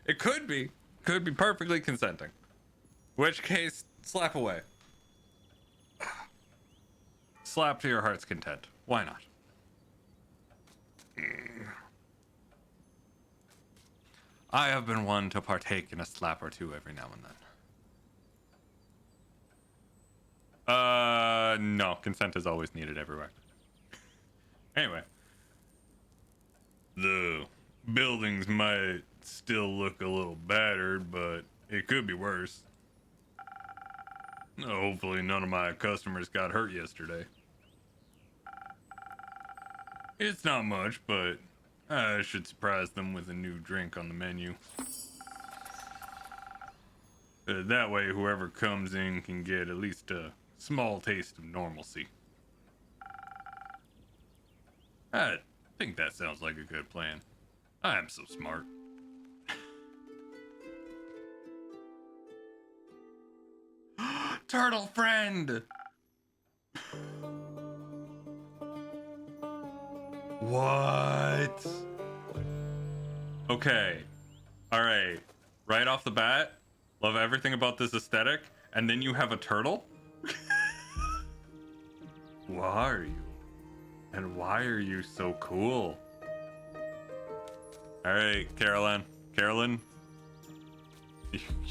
It could be perfectly consenting, in which case, slap away. Slap to your heart's content. Why not? I have been one to partake in a slap or two every now and then. No, consent is always needed everywhere. Anyway. The buildings might still look a little battered, but it could be worse. Hopefully none of my customers got hurt yesterday. It's not much, but I should surprise them with a new drink on the menu. That way whoever comes in can get at least a small taste of normalcy. I think that sounds like a good plan. I'm so smart. Turtle friend! What? Okay. Alright. Right off the bat, love everything about this aesthetic, and then you have a turtle? Why are you? And why are you so cool? Alright, Carolyn,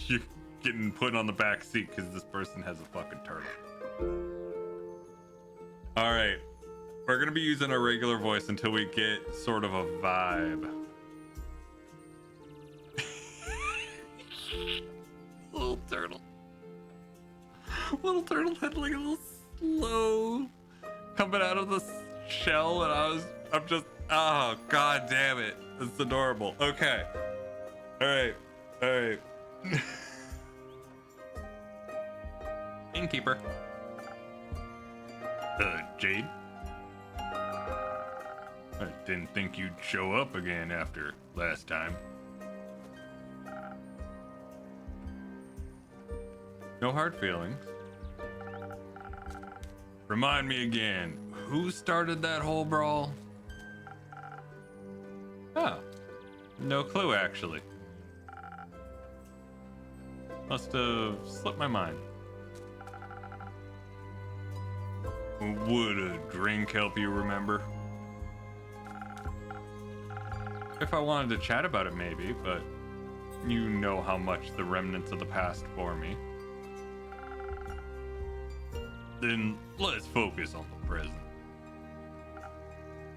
you're getting put on the back seat because this person has a fucking turtle. Alright, we're gonna be using our regular voice until we get sort of a vibe. Little turtle had like a little slow coming out of the shell, and I'm just, oh god damn it, it's adorable. Okay, all right. Innkeeper. Jade, I didn't think you'd show up again after last time. No hard feelings. Remind me again, who started that whole brawl? Oh, no clue actually. Must have slipped my mind. Would a drink help you remember? If I wanted to chat about it, maybe, but you know how much the remnants of the past bore me. Then let's focus on the present.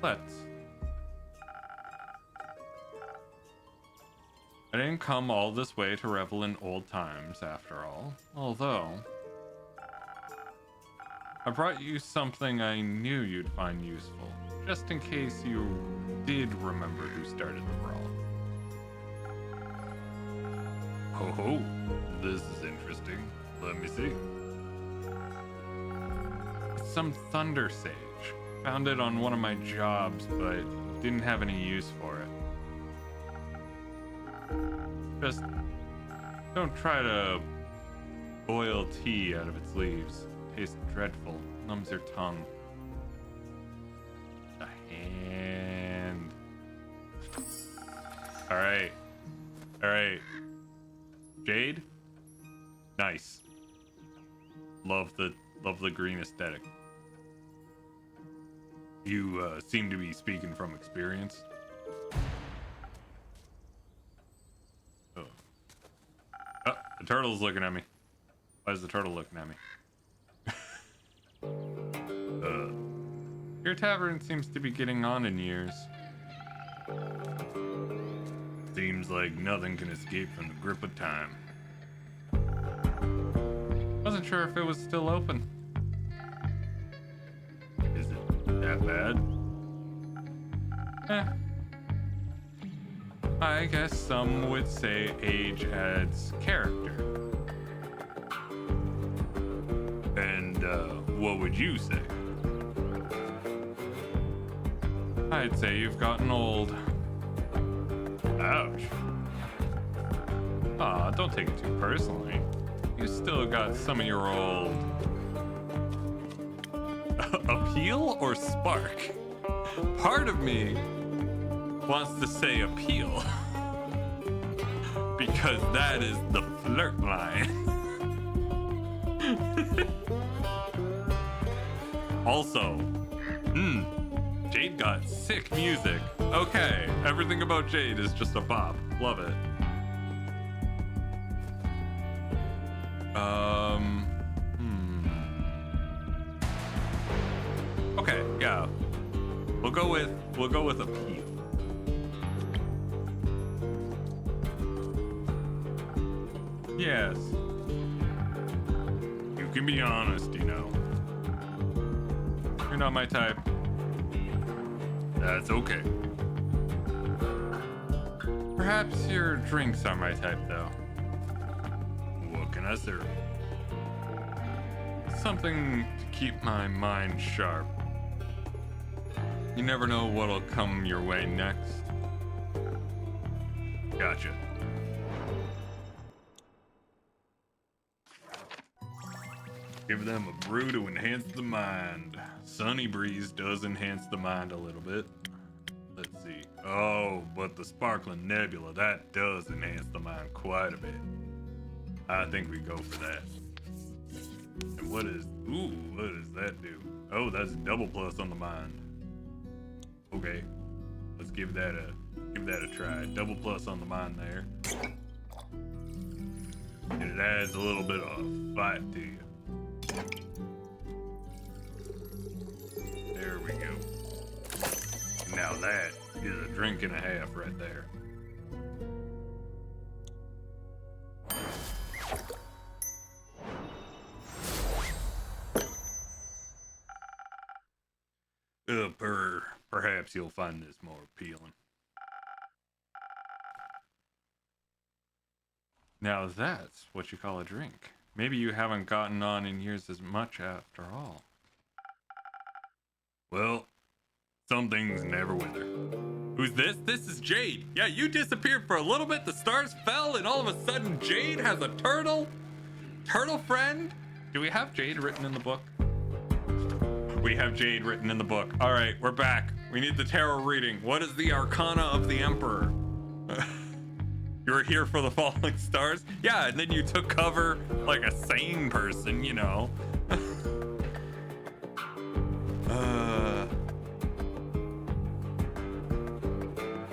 Let's. I didn't come all this way to revel in old times, after all. Although, I brought you something I knew you'd find useful, just in case you did remember who started the brawl. Oh, this is interesting. Let me see. It's some thunder sage. Found it on one of my jobs, but didn't have any use for it. Just don't try to boil tea out of its leaves. Tastes dreadful. Numbs your tongue. A hand. Alright. Jade? Nice. Love the green aesthetic. You seem to be speaking from experience. Oh, the turtle's looking at me. Why is the turtle looking at me? Your tavern seems to be getting on in years. Seems like nothing can escape from the grip of time. Wasn't sure if it was still open. Is it that bad? I guess some would say age adds character. And what would you say? I'd say you've gotten old. Ouch. Aw, don't take it too personally. You still got some of your old... appeal or spark? Part of me wants to say appeal. Because that is the flirt line. Also, Jade got sick music. Okay, everything about Jade is just a bop. Love it. Okay, yeah. We'll go with appeal. Yes. You can be honest, you know. You're not my type. That's okay. Perhaps your drinks are my type, though. What can I serve? Something to keep my mind sharp. You never know what'll come your way next. Gotcha. Give them a brew to enhance the mind. Sunny Breeze does enhance the mind a little bit. Let's see. Oh, but the Sparkling Nebula, that does enhance the mind quite a bit. I think we go for that. And what does that do? Oh, that's double plus on the mind. Okay. Let's give that a try. Double plus on the mind there. And it adds a little bit of fight to you. There we go. Now that is a drink and a half right there. Perhaps you'll find this more appealing. Now that's what you call a drink. Maybe you haven't gotten on in years as much after all. Well, some things never wither. Who's this? This is Jade. Yeah, you disappeared for a little bit, the stars fell, and all of a sudden Jade has a turtle friend? Do we have Jade written in the book? We have Jade written in the book. All right, we're back. We need the tarot reading. What is the Arcana of the Emperor? You were here for the falling stars? Yeah, and then you took cover like a sane person, you know.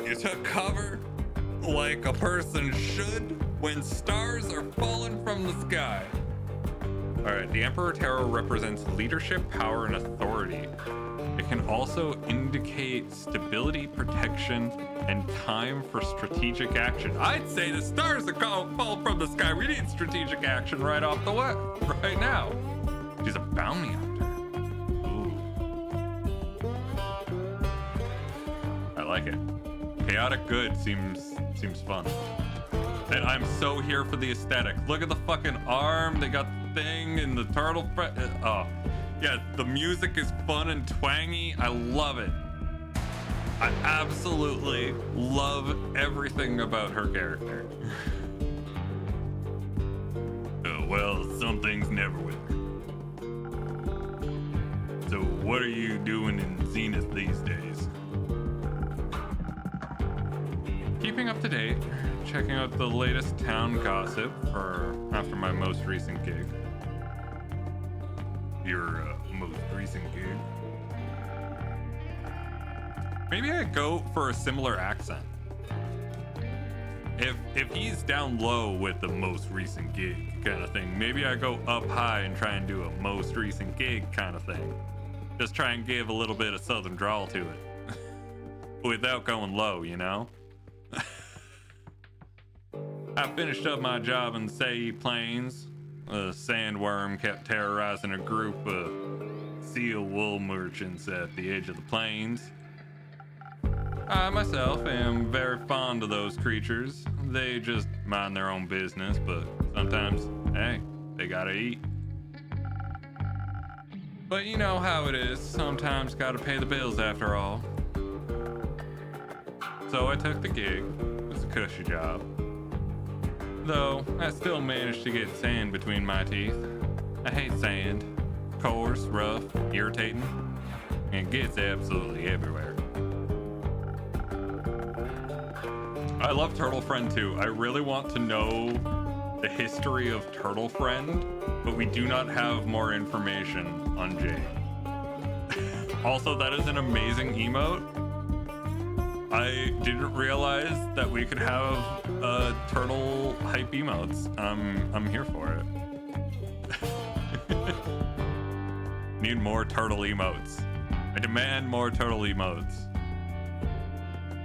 You took cover like a person should when stars are falling from the sky. All right, the Emperor Tarot represents leadership, power, and authority. It can also indicate stability, protection, and time for strategic action. I'd say the stars are falling from the sky. We need strategic action right off the way, right now. She's a bounty hunter. Ooh. I like it. Chaotic good seems fun. And I'm so here for the aesthetic. Look at the fucking arm. They got the thing and the turtle. Oh, yeah. The music is fun and twangy. I love it. I absolutely love everything about her character. Well, some things never wither. So what are you doing in Zenith these days? Keeping up to date, checking out the latest town gossip after my most recent gig. Your most recent gig? Maybe I go for a similar accent. If he's down low with the most recent gig kind of thing, maybe I go up high and try and do a most recent gig kind of thing. Just try and give a little bit of southern drawl to it. Without going low, you know? I finished up my job in the Say Plains. A sandworm kept terrorizing a group of seal wool merchants at the edge of the plains. I myself am very fond of those creatures. They just mind their own business, but sometimes, hey, they gotta eat. But you know how it is, sometimes gotta pay the bills after all. So I took the gig. It was a cushy job. Though, I still managed to get sand between my teeth. I hate sand. Coarse, rough, irritating, and it gets absolutely everywhere. I love Turtle Friend too. I really want to know the history of Turtle Friend, but we do not have more information on Jade. Also, that is an amazing emote. I didn't realize that we could have turtle hype emotes. I'm here for it. Need more turtle emotes. I demand more turtle emotes.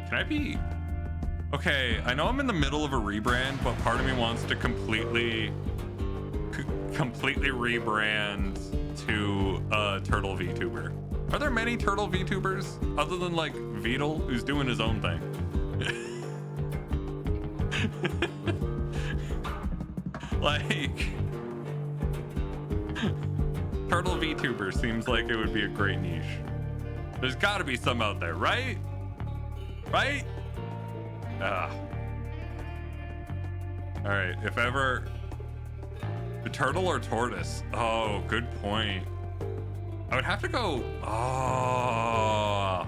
Can I be... Okay, I know I'm in the middle of a rebrand, but part of me wants to completely rebrand to Turtle VTuber. Are there many Turtle VTubers other than like Beetle, who's doing his own thing? Like, Turtle VTuber seems like it would be a great niche. There's got to be some out there, right? Right? All right, if ever, the turtle or tortoise? Oh, good point. I would have to go. Oh,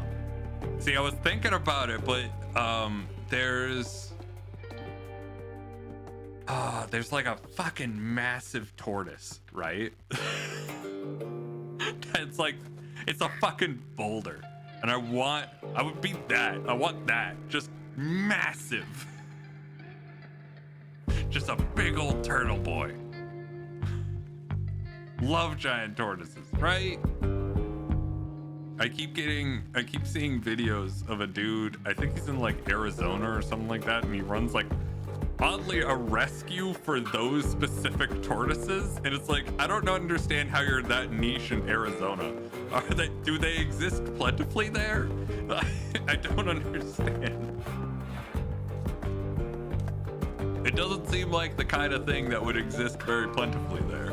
see, I was thinking about it, but there's like a fucking massive tortoise, right? It's like, it's a fucking boulder, and I would be that. I want that, just massive, just a big old turtle boy. Love giant tortoises, right? I keep seeing videos of a dude, I think he's in like Arizona or something like that, and he runs like oddly a rescue for those specific tortoises, and it's like, I don't understand how you're that niche in Arizona. Do they exist plentifully there? I don't understand. It doesn't seem like the kind of thing that would exist very plentifully there.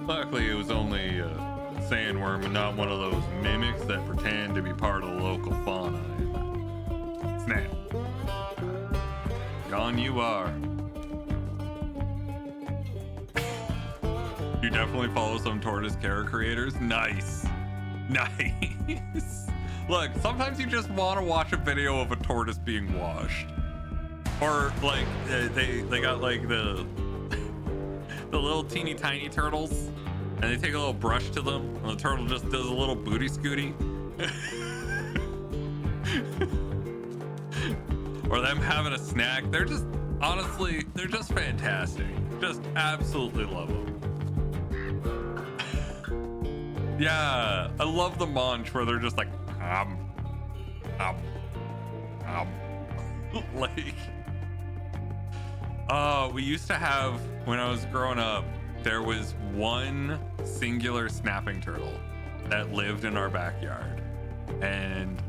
Luckily, it was only a sandworm and not one of those mimics that pretend to be part of the local fauna. Snap. Gone you are. You definitely follow some tortoise character creators. Nice. Nice. Look, sometimes you just want to watch a video of a tortoise being washed. Or like they got like the little teeny tiny turtles, and they take a little brush to them, and the turtle just does a little booty scooty. Or them having a snack. They're just, honestly, they're just fantastic. Just absolutely love them. Yeah, I love the munch where they're just like, like, we used to have, when I was growing up, there was one singular snapping turtle that lived in our backyard, and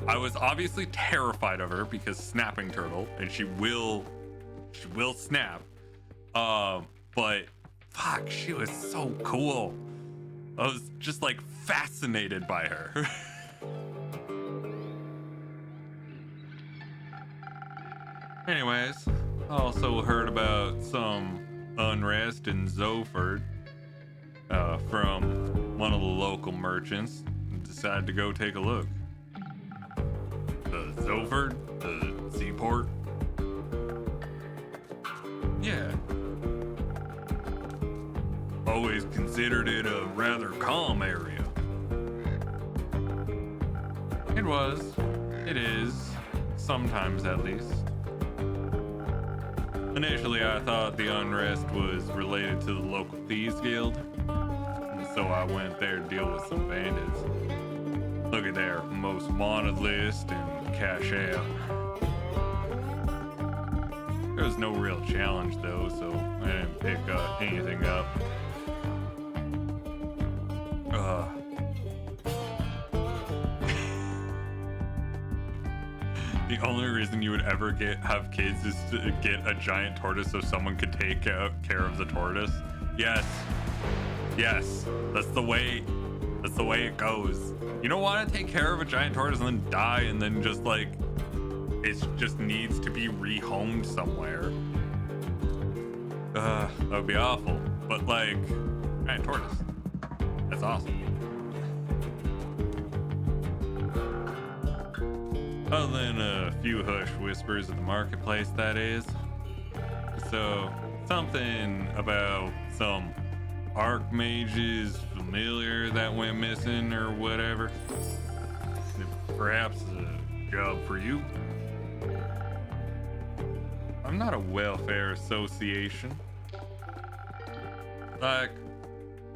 I was obviously terrified of her because snapping turtle, and she will snap. But fuck, she was so cool. I was just like fascinated by her. Anyways, also heard about some unrest in Zoford from one of the local merchants, and decided to go take a look. The Zoford, the seaport. Yeah. Always considered it a rather calm area. It was. It is. Sometimes, at least. Initially, I thought the unrest was related to the local thieves guild, and so I went there to deal with some bandits. Look at their most wanted list and cash out. There was no real challenge though, so I didn't pick anything up. The only reason you would ever have kids is to get a giant tortoise so someone could take care of the tortoise. Yes, that's the way it goes. You don't want to take care of a giant tortoise and then die, and then just like it just needs to be rehomed somewhere. That would be awful. But like, giant tortoise, that's awesome. Other than a few hush whispers at the marketplace, that is. So, something about some archmage's familiar that went missing or whatever. Perhaps a job for you. I'm not a welfare association. Like,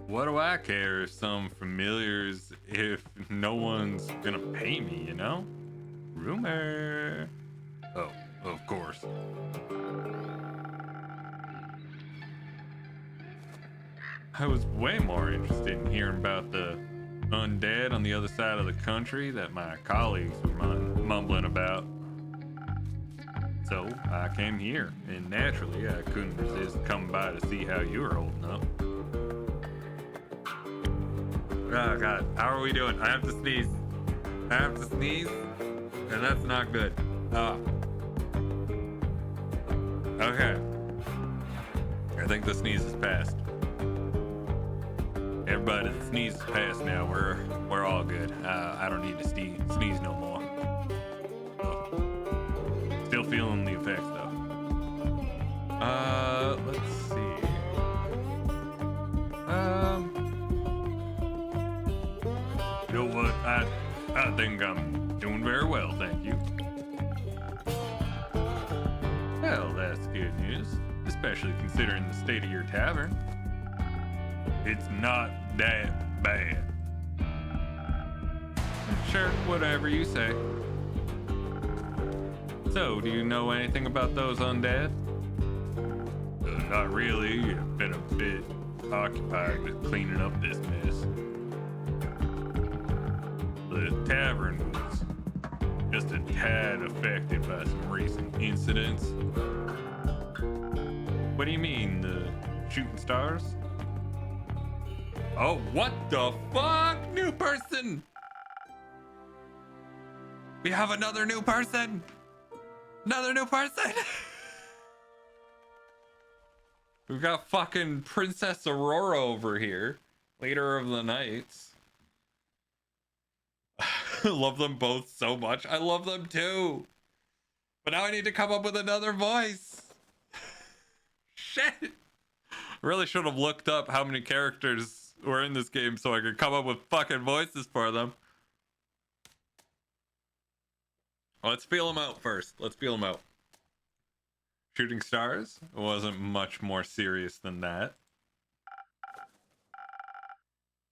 what do I care if some familiars if no one's gonna pay me, you know? Rumor. Oh, of course. I was way more interested in hearing about the undead on the other side of the country that my colleagues were mumbling about. So I came here, and naturally I couldn't resist coming by to see how you were holding up. Oh god, how are we doing? I have to sneeze. And that's not good. Okay. I think the sneeze is past. Everybody, the sneeze is past now. We're all good. I don't need to sneeze no more. Still feeling the effects though. Let's see. You know what? I think I'm doing very well, thank you. Well, that's good news, especially considering the state of your tavern. It's not that bad. Sure, whatever you say. So, do you know anything about those undead? Not really. I've been a bit occupied with cleaning up this mess. The tavern was just a tad affected by some recent incidents. What do you mean, the shooting stars? Oh, what the fuck? New person! We have another new person! Another new person! We've got fucking Princess Aurora over here, leader of the Knights. I love them both so much. I love them too. But now I need to come up with another voice. Shit. Really should have looked up how many characters were in this game so I could come up with fucking voices for them. Let's feel them out first. Let's feel them out. Shooting stars? It wasn't much more serious than that.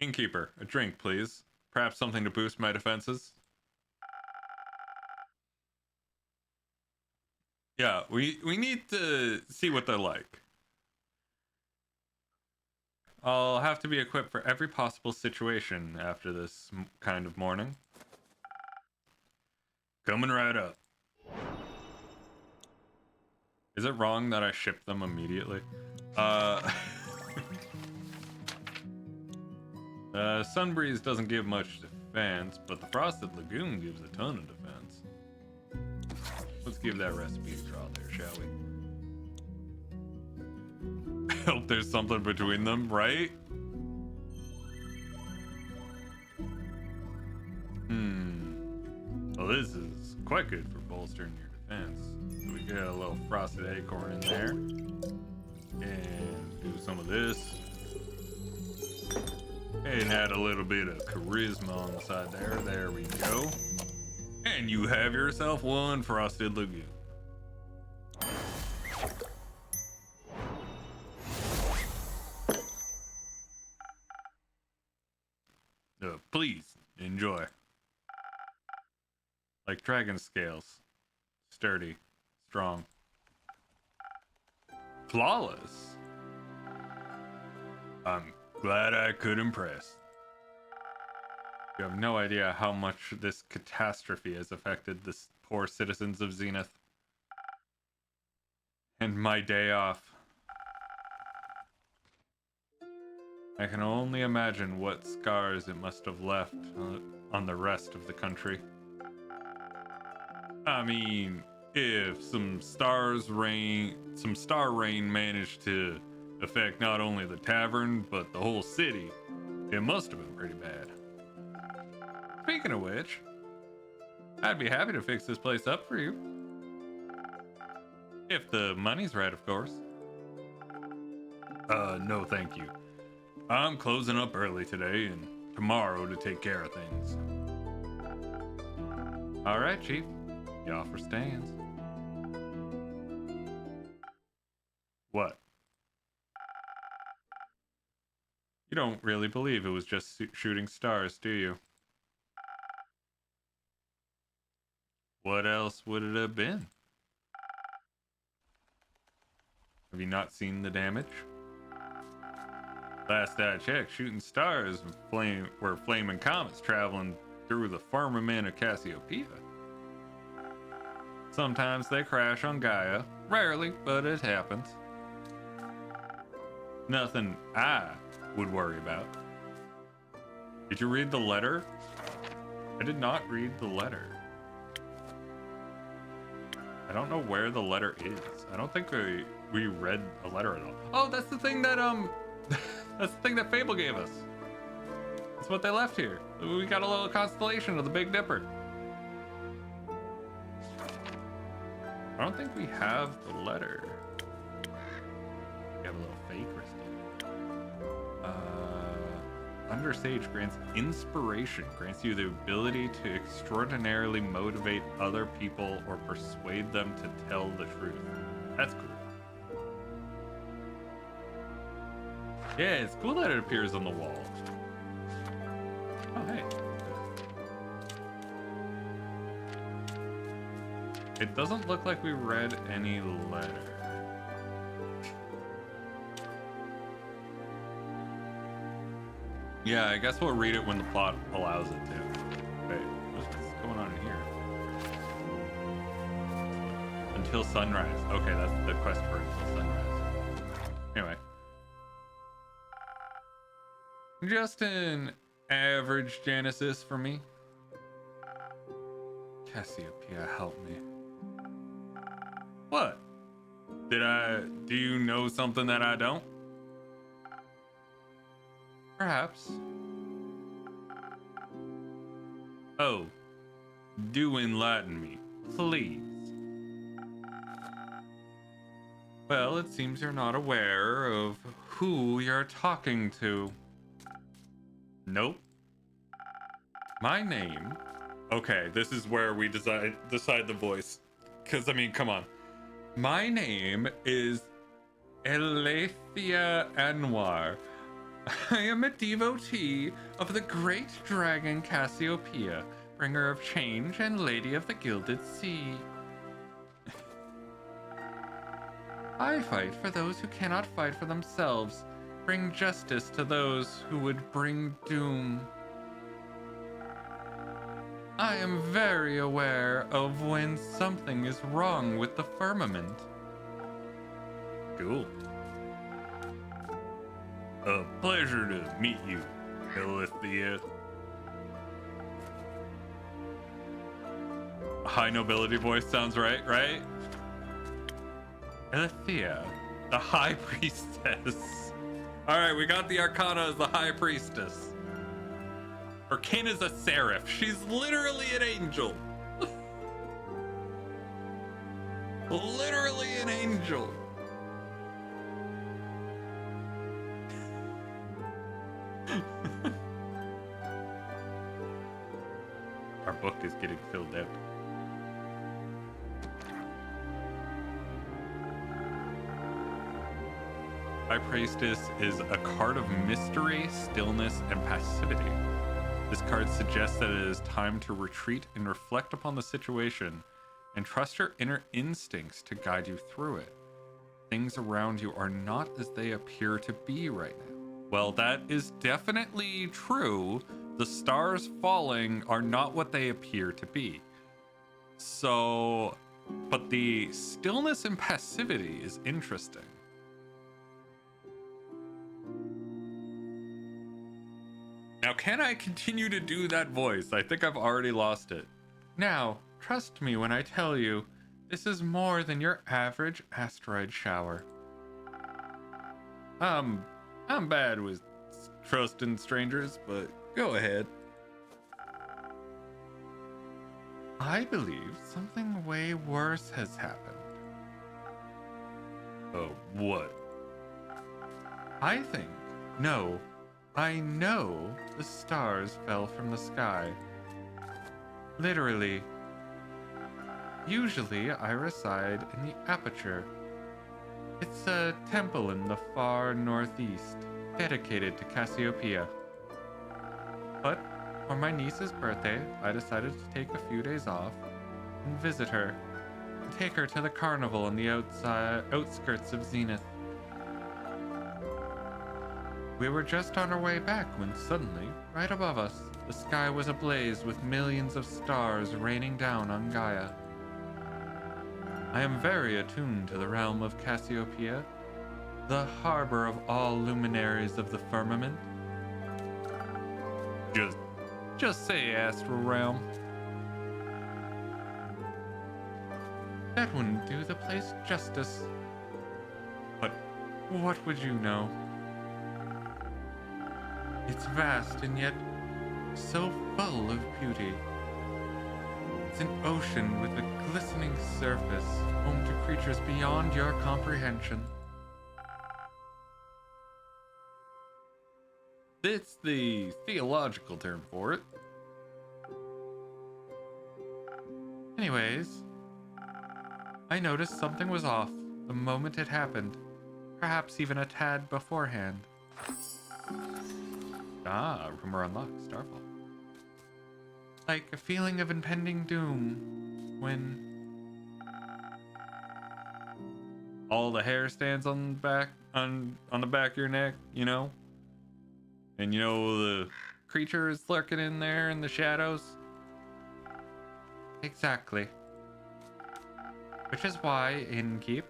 Innkeeper, a drink, please. Perhaps something to boost my defenses. Yeah, we need to see what they're like. I'll have to be equipped for every possible situation after this kind of morning. Coming right up. Is it wrong that I ship them immediately? Sunbreeze doesn't give much defense, but the Frosted Lagoon gives a ton of defense. Let's give that recipe a draw there, shall we? I hope there's something between them, right? Well, this is quite good for bolstering your defense. So we got a little frosted acorn in there. And do some of this. And add a little bit of charisma on the side there. There we go. And you have yourself one Frosted Lagoon. Please enjoy. Like dragon scales. Sturdy. Strong. Flawless. I'm glad I could impress. You have no idea how much this catastrophe has affected the poor citizens of Zenith. And my day off. I can only imagine what scars it must have left on the rest of the country. I mean, if some star rain managed to affect not only the tavern, but the whole city, it must have been pretty bad. Speaking of which, I'd be happy to fix this place up for you. If the money's right, of course. No thank you. I'm closing up early today and tomorrow to take care of things. All right, Chief. The offer stands. What? You don't really believe it was just shooting stars, do you? What else would it have been? Have you not seen the damage? Last I checked, shooting stars were flaming comets traveling through the firmament of Cassiopeia. Sometimes they crash on Gaia. Rarely, but it happens. Nothing I would worry about. Did you read the letter? I did not read the letter. I don't know where the letter is. I don't think we read a letter at all. Oh, that's the thing that that's the thing that Fable gave us. That's what they left here. We got a little constellation of the Big Dipper. I don't think we have the letter. We have a little fake crystal. Under Sage grants inspiration, grants you the ability to extraordinarily motivate other people or persuade them to tell the truth. That's cool. Yeah, it's cool that it appears on the wall. Oh, hey. It doesn't look like we read any letter. Yeah, I guess we'll read it when the plot allows it to. Wait, what's going on in here? Until sunrise. Okay, that's the quest for until sunrise. Anyway. Just an average Genesis for me. Cassiopeia, help me. What? Do you know something that I don't? Perhaps. Oh, do enlighten me, please. Well, it seems you're not aware of who you're talking to. Nope. My name... Okay, this is where we decide the voice. Because, I mean, come on. My name is Elethia Anwar. I am a devotee of the great dragon Cassiopeia, bringer of change and lady of the gilded sea. I fight for those who cannot fight for themselves, bring justice to those who would bring doom. I am very aware of when something is wrong with the firmament. Cool. A pleasure to meet you, Elithia. High nobility voice sounds right, right? Elithia, the High Priestess. Alright, we got the Arcana as the High Priestess. Her kin is a seraph. She's literally an angel. Literally an angel. Our book is getting filled out. High Priestess is a card of mystery, stillness, and passivity. This card suggests that it is time to retreat and reflect upon the situation and trust your inner instincts to guide you through it. Things around you are not as they appear to be right now. Well, that is definitely true. The stars falling are not what they appear to be. So, but the stillness and passivity is interesting. Now, can I continue to do that voice? I think I've already lost it. Now, trust me when I tell you, this is more than your average asteroid shower. I'm bad with trusting strangers, but go ahead. I believe something way worse has happened. Oh, what? I know the stars fell from the sky. Literally. Usually I reside in the aperture. It's a temple in the far northeast, dedicated to Cassiopeia. But for my niece's birthday, I decided to take a few days off and visit her, and take her to the carnival on the outskirts of Zenith. We were just on our way back when suddenly, right above us, the sky was ablaze with millions of stars raining down on Gaia. I am very attuned to the realm of Cassiopeia, the harbor of all luminaries of the firmament. Just say astral realm. That wouldn't do the place justice. But what would you know? It's vast and yet so full of beauty. It's an ocean with a glistening surface, home to creatures beyond your comprehension. It's the theological term for it. Anyways, I noticed something was off the moment it happened, perhaps even a tad beforehand. Ah, rumor unlocked, Starfall. Like a feeling of impending doom when all the hair stands on the back on the back of your neck, you know? And you know the creature is lurking in there in the shadows? Exactly. Which is why, Innkeep,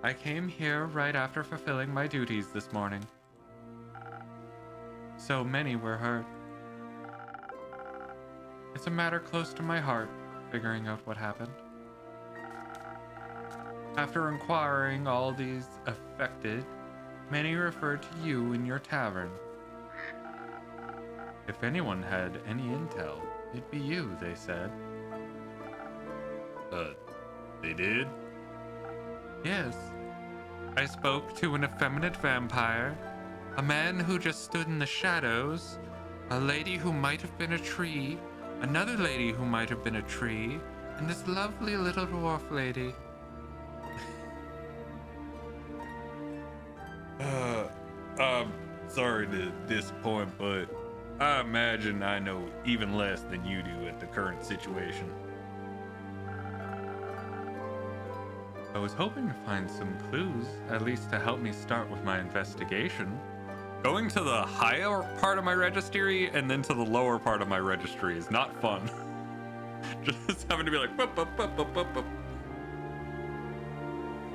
I came here right after fulfilling my duties this morning. So many were hurt. It's a matter close to my heart, figuring out what happened. After inquiring all these affected, many referred to you in your tavern. If anyone had any intel, it'd be you, they said. They did? Yes. I spoke to an effeminate vampire, a man who just stood in the shadows, a lady who might have been a tree, another lady who might have been a tree, and this lovely little dwarf lady. Sorry to disappoint, but I imagine I know even less than you do at the current situation. I was hoping to find some clues, at least to help me start with my investigation. Going to the higher part of my registry and then to the lower part of my registry is not fun. Just having to be like, bup, bup, bup, bup, bup, bup.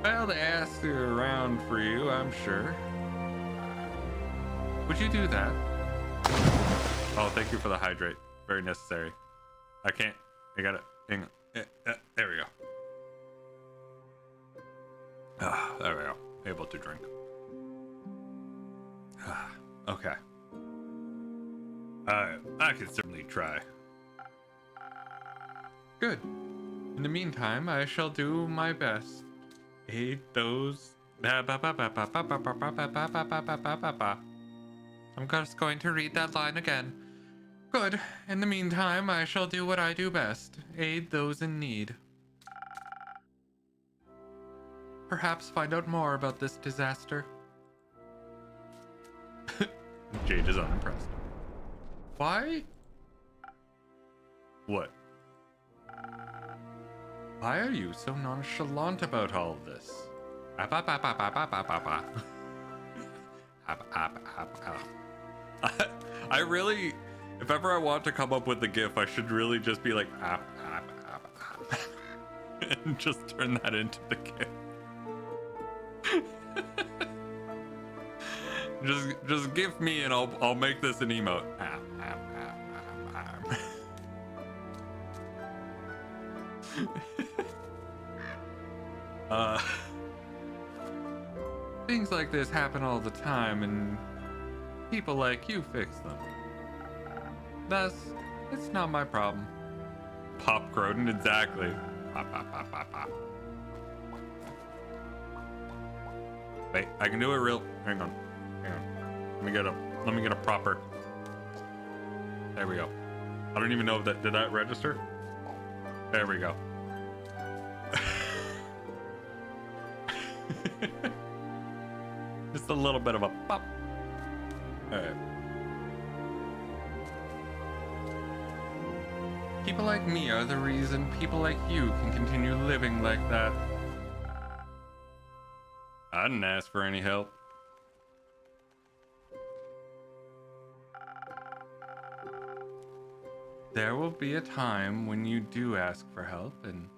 Well, they asked around for you, I'm sure. Would you do that? Oh, thank you for the hydrate. Very necessary. I can't. I gotta. Hang on. There we go. There we go. Able to drink. Okay. I can certainly try. Good. In the meantime, I shall do my best. Aid those. I'm just going to read that line again. Good. In the meantime, I shall do what I do best. Aid those in need. Perhaps find out more about this disaster. Jade is unimpressed. Why? What? Why are you so nonchalant about all of this? I really, if ever I want to come up with a gif, I should really just be like, and just turn that into the gif. just give me and I'll make this an emote. Things like this happen all the time, and people like you fix them. Thus, it's not my problem. Pop Groden, exactly. Pop, pop, pop, pop, pop. Wait, I can do it real. Hang on. Let me get a proper. There we go. I don't even know if did that register? There we go. Just a little bit of a pop. Alright. People like me are the reason people like you can continue living like that. I didn't ask for any help. There will be a time when you do ask for help, and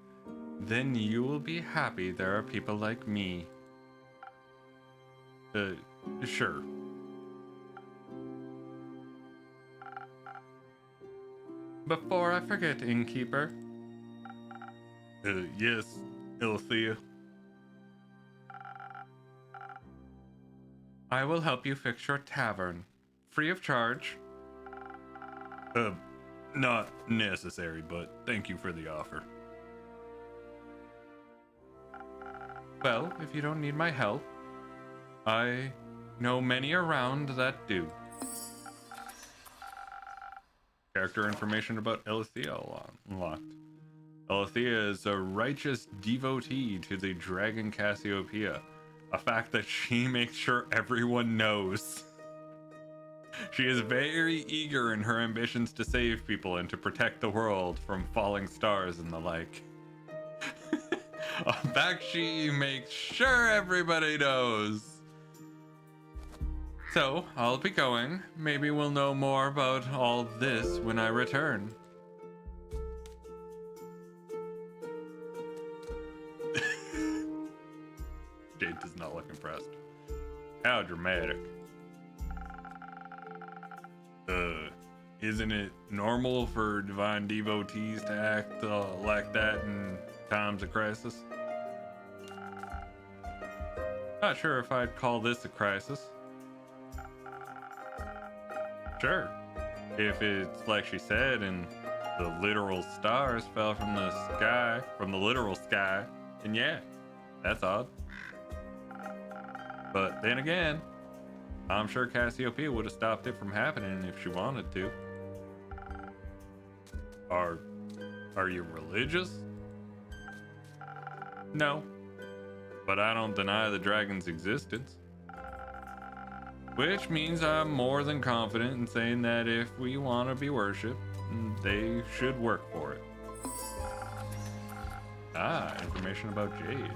then you will be happy there are people like me. Sure. Before I forget, innkeeper. Yes, Ilthea. I will help you fix your tavern, free of charge. Not necessary, but thank you for the offer. Well, if you don't need my help, I know many around that do. Character information about Ilthea unlocked. Ilthea is a righteous devotee to the dragon Cassiopeia, a fact that she makes sure everyone knows. She is very eager in her ambitions to save people and to protect the world from falling stars and the like. A fact she makes sure everybody knows. So, I'll be going. Maybe we'll know more about all this when I return. Jade does not look impressed. How dramatic. Isn't it normal for divine devotees to act like that in times of crisis? Not sure if I'd call this a crisis. Sure. If it's like she said and the literal stars fell from the sky, then yeah, that's odd. But then again, I'm sure Cassiopeia would have stopped it from happening if she wanted to. Are you religious? No. But I don't deny the dragon's existence. Which means I'm more than confident in saying that if we want to be worshipped, they should work for it. Ah, information about Jade.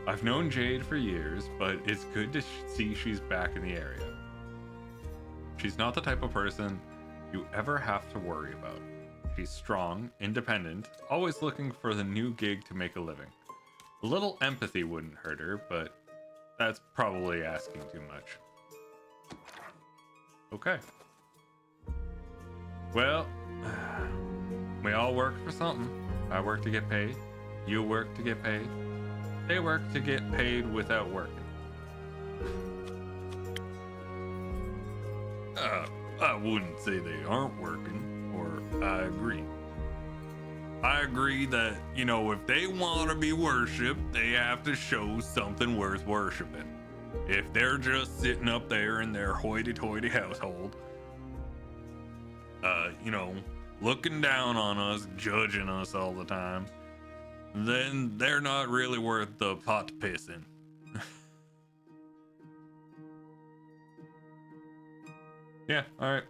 I've known Jade for years, but it's good to see she's back in the area. She's not the type of person you ever have to worry about. She's strong, independent, always looking for the new gig to make a living. A little empathy wouldn't hurt her, but that's probably asking too much. Okay. Well, we all work for something. I work to get paid. You work to get paid. They work to get paid without working. I wouldn't say they aren't working, or I agree. I agree that, if they want to be worshipped, they have to show something worth worshiping. If they're just sitting up there in their hoity-toity household, looking down on us, judging us all the time, then they're not really worth the pot pissing. Yeah, alright.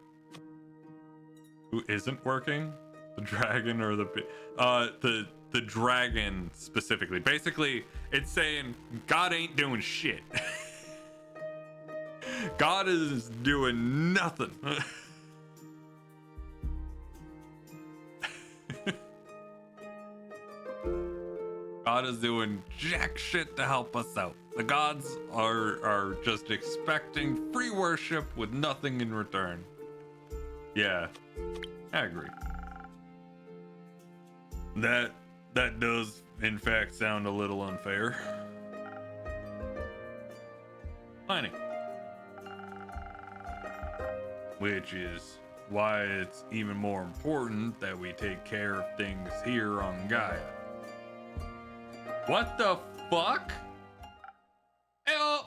Who isn't working? The dragon or the dragon specifically. Basically, it's saying God ain't doing shit. God is doing nothing. God is doing jack shit to help us out. The gods are just expecting free worship with nothing in return. Yeah, I agree. That does in fact sound a little unfair. Planning. Which is why it's even more important that we take care of things here on Gaia. What the fuck? Ew.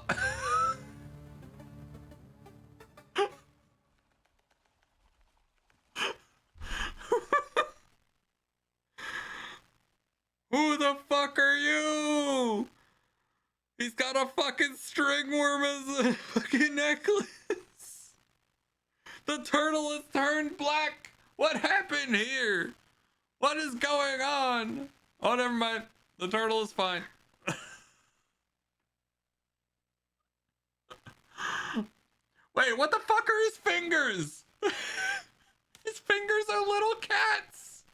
Who the fuck are you? He's got a fucking string worm as a fucking necklace. The turtle has turned black. What happened here? What is going on? Oh, never mind. The turtle is fine. Wait, what the fuck are his fingers? His fingers are little cats.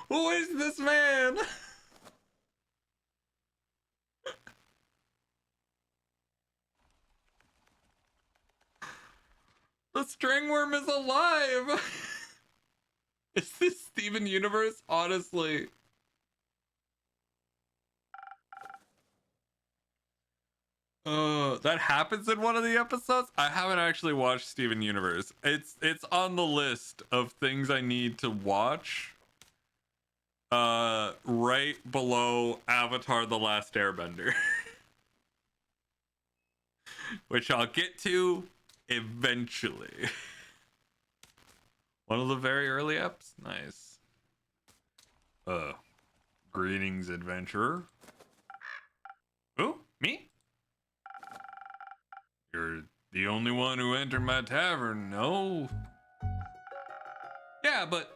Who is this man? The string worm is alive. Is this Steven Universe? Honestly. That happens in one of the episodes? I haven't actually watched Steven Universe. It's on the list of things I need to watch. Right below Avatar: The Last Airbender. Which I'll get to eventually. One of the very early eps? Nice. Greetings, adventurer. Who? Me? You're the only one who entered my tavern, no? Yeah, but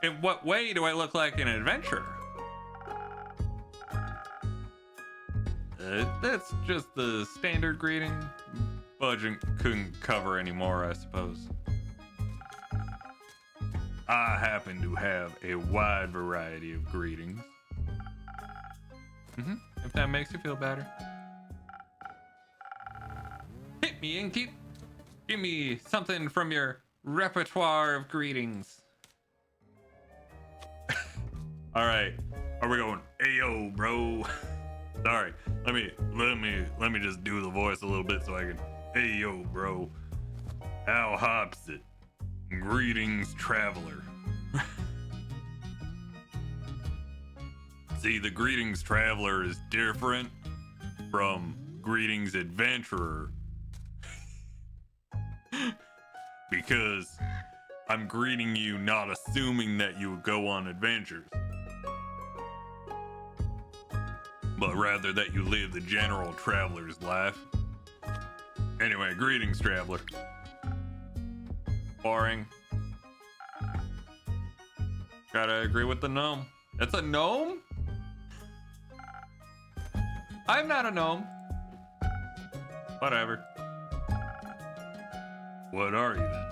in what way do I look like an adventurer? That's just the standard greeting. Budget couldn't cover anymore, I suppose. I happen to have a wide variety of greetings. If that makes you feel better. Hit me, Inkeep. Give me something from your repertoire of greetings. All right, are we going? Ayo, bro. Sorry, let me just do the voice a little bit so I can. Ayo, bro. How hops it? Greetings, traveler. See, the greetings, traveler is different from greetings, adventurer. Because I'm greeting you not assuming that you would go on adventures, but rather that you live the general traveler's life. Anyway, greetings, traveler. Boring. Gotta agree with the gnome. It's a gnome? I'm not a gnome. Whatever. What are you then?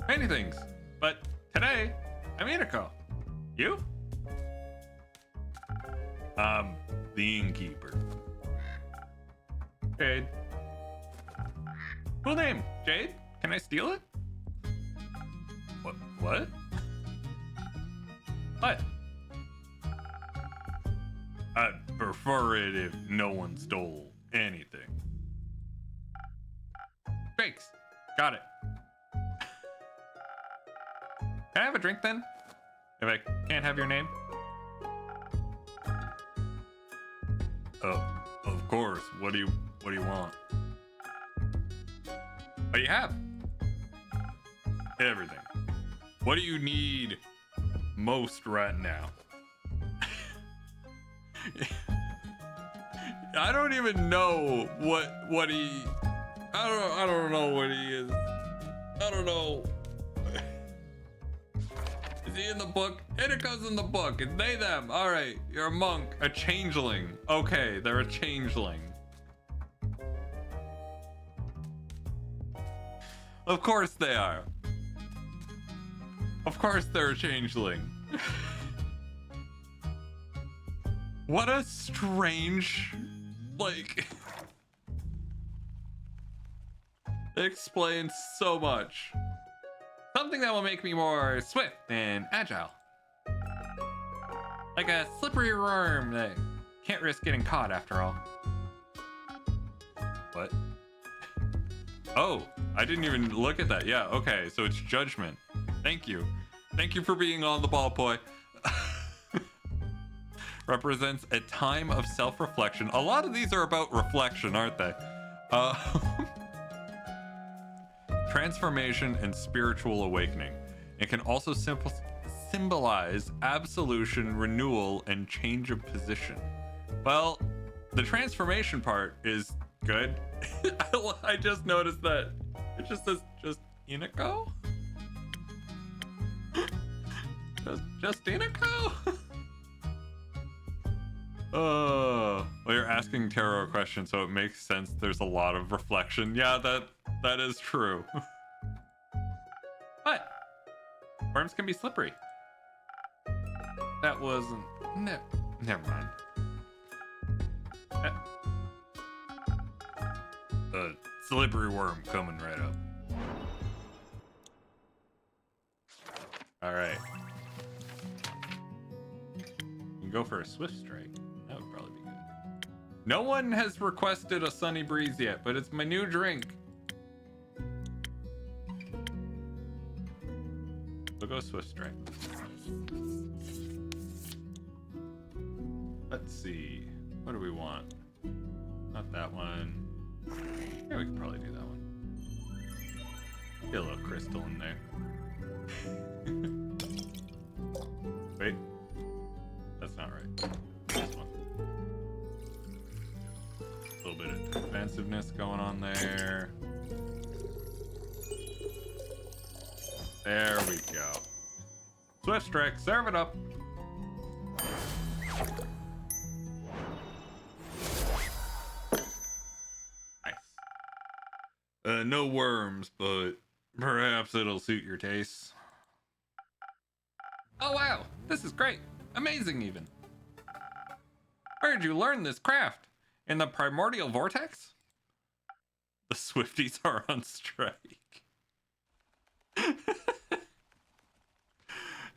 Many things, but today I'm Inako. You? I'm the innkeeper. Jade. Cool name, Jade. Can I steal it? What? What? What? I'd prefer it if no one stole anything. Drinks. Got it. Can I have a drink then? If I can't have your name? Oh, of course. What do you want? What do you have? Everything. What do you need most right now? I don't even know what he. I don't know what he is. I don't know. Is he in the book? Hidiko's in the book. It's they them. All right, you're a monk, a changeling. Okay, they're a changeling. Of course they are. Of course they're a changeling. What a strange, like, it explains so much. Something that will make me more swift and agile. Like a slippery worm that can't risk getting caught after all. What? Oh, I didn't even look at that. Yeah, okay, so it's judgment. Thank you. Thank you for being on the ball, boy. Represents a time of self-reflection. A lot of these are about reflection, aren't they? Transformation and spiritual awakening. It can also symbolize absolution, renewal, and change of position. Well, the transformation part is good. I just noticed that it just says just Inako? just Inako? Well, you're asking tarot a question, so it makes sense. There's a lot of reflection. Yeah, that is true. What? Worms can be slippery. That wasn't. Never mind. A slippery worm coming right up. All right. You can go for a swift strike. That would probably be good. No one has requested a sunny breeze yet, but it's my new drink. We'll go swift strike. Let's see. What do we want? Not that one. Yeah, we can probably do that one. Get a little crystal in there. Wait. That's not right. This one. A little bit of defensiveness going on there. There we go. Swift strike, serve it up. Nice. No worms, but perhaps it'll suit your tastes. Oh wow, this is great. Amazing even. Where did you learn this craft? In the primordial vortex? The Swifties are on strike.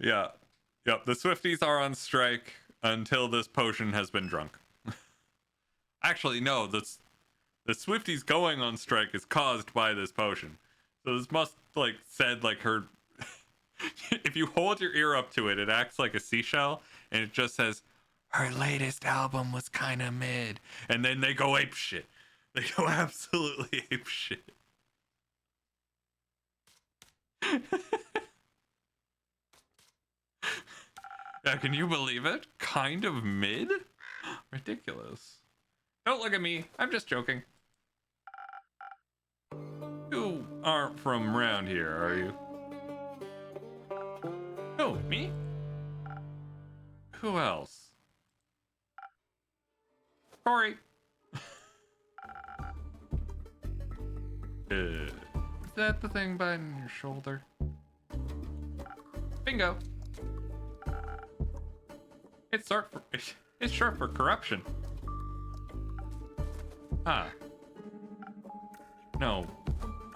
Yeah. Yep, the Swifties are on strike until this potion has been drunk. Actually, no, the Swifties going on strike is caused by this potion. So this must, like, said, like, her... If you hold your ear up to it, it acts like a seashell, and it just says, her latest album was kind of mid. And then they go ape shit. They go absolutely ape shit. Yeah, can you believe it? Kind of mid? Ridiculous. Don't look at me. I'm just joking. You aren't from around here, are you? Oh, me? Who else? Corey. Is that the thing biting your shoulder? Bingo. It's short for corruption. Ah. No.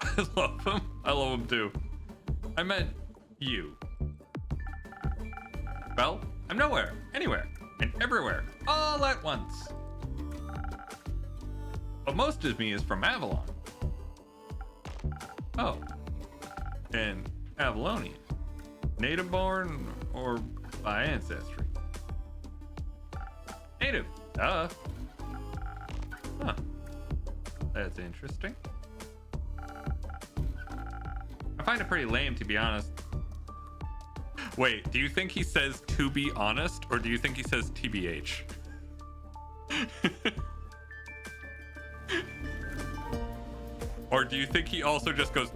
I love him. I love him too. I meant you. Well, I'm nowhere, anywhere, and everywhere, all at once. But most of me is from Avalon. Oh. And Avalonian. Native born or by ancestry? Native. Duh. Huh. That's interesting. I find it pretty lame, to be honest. Wait, do you think he says to be honest, or do you think he says TBH? Or do you think he also just goes...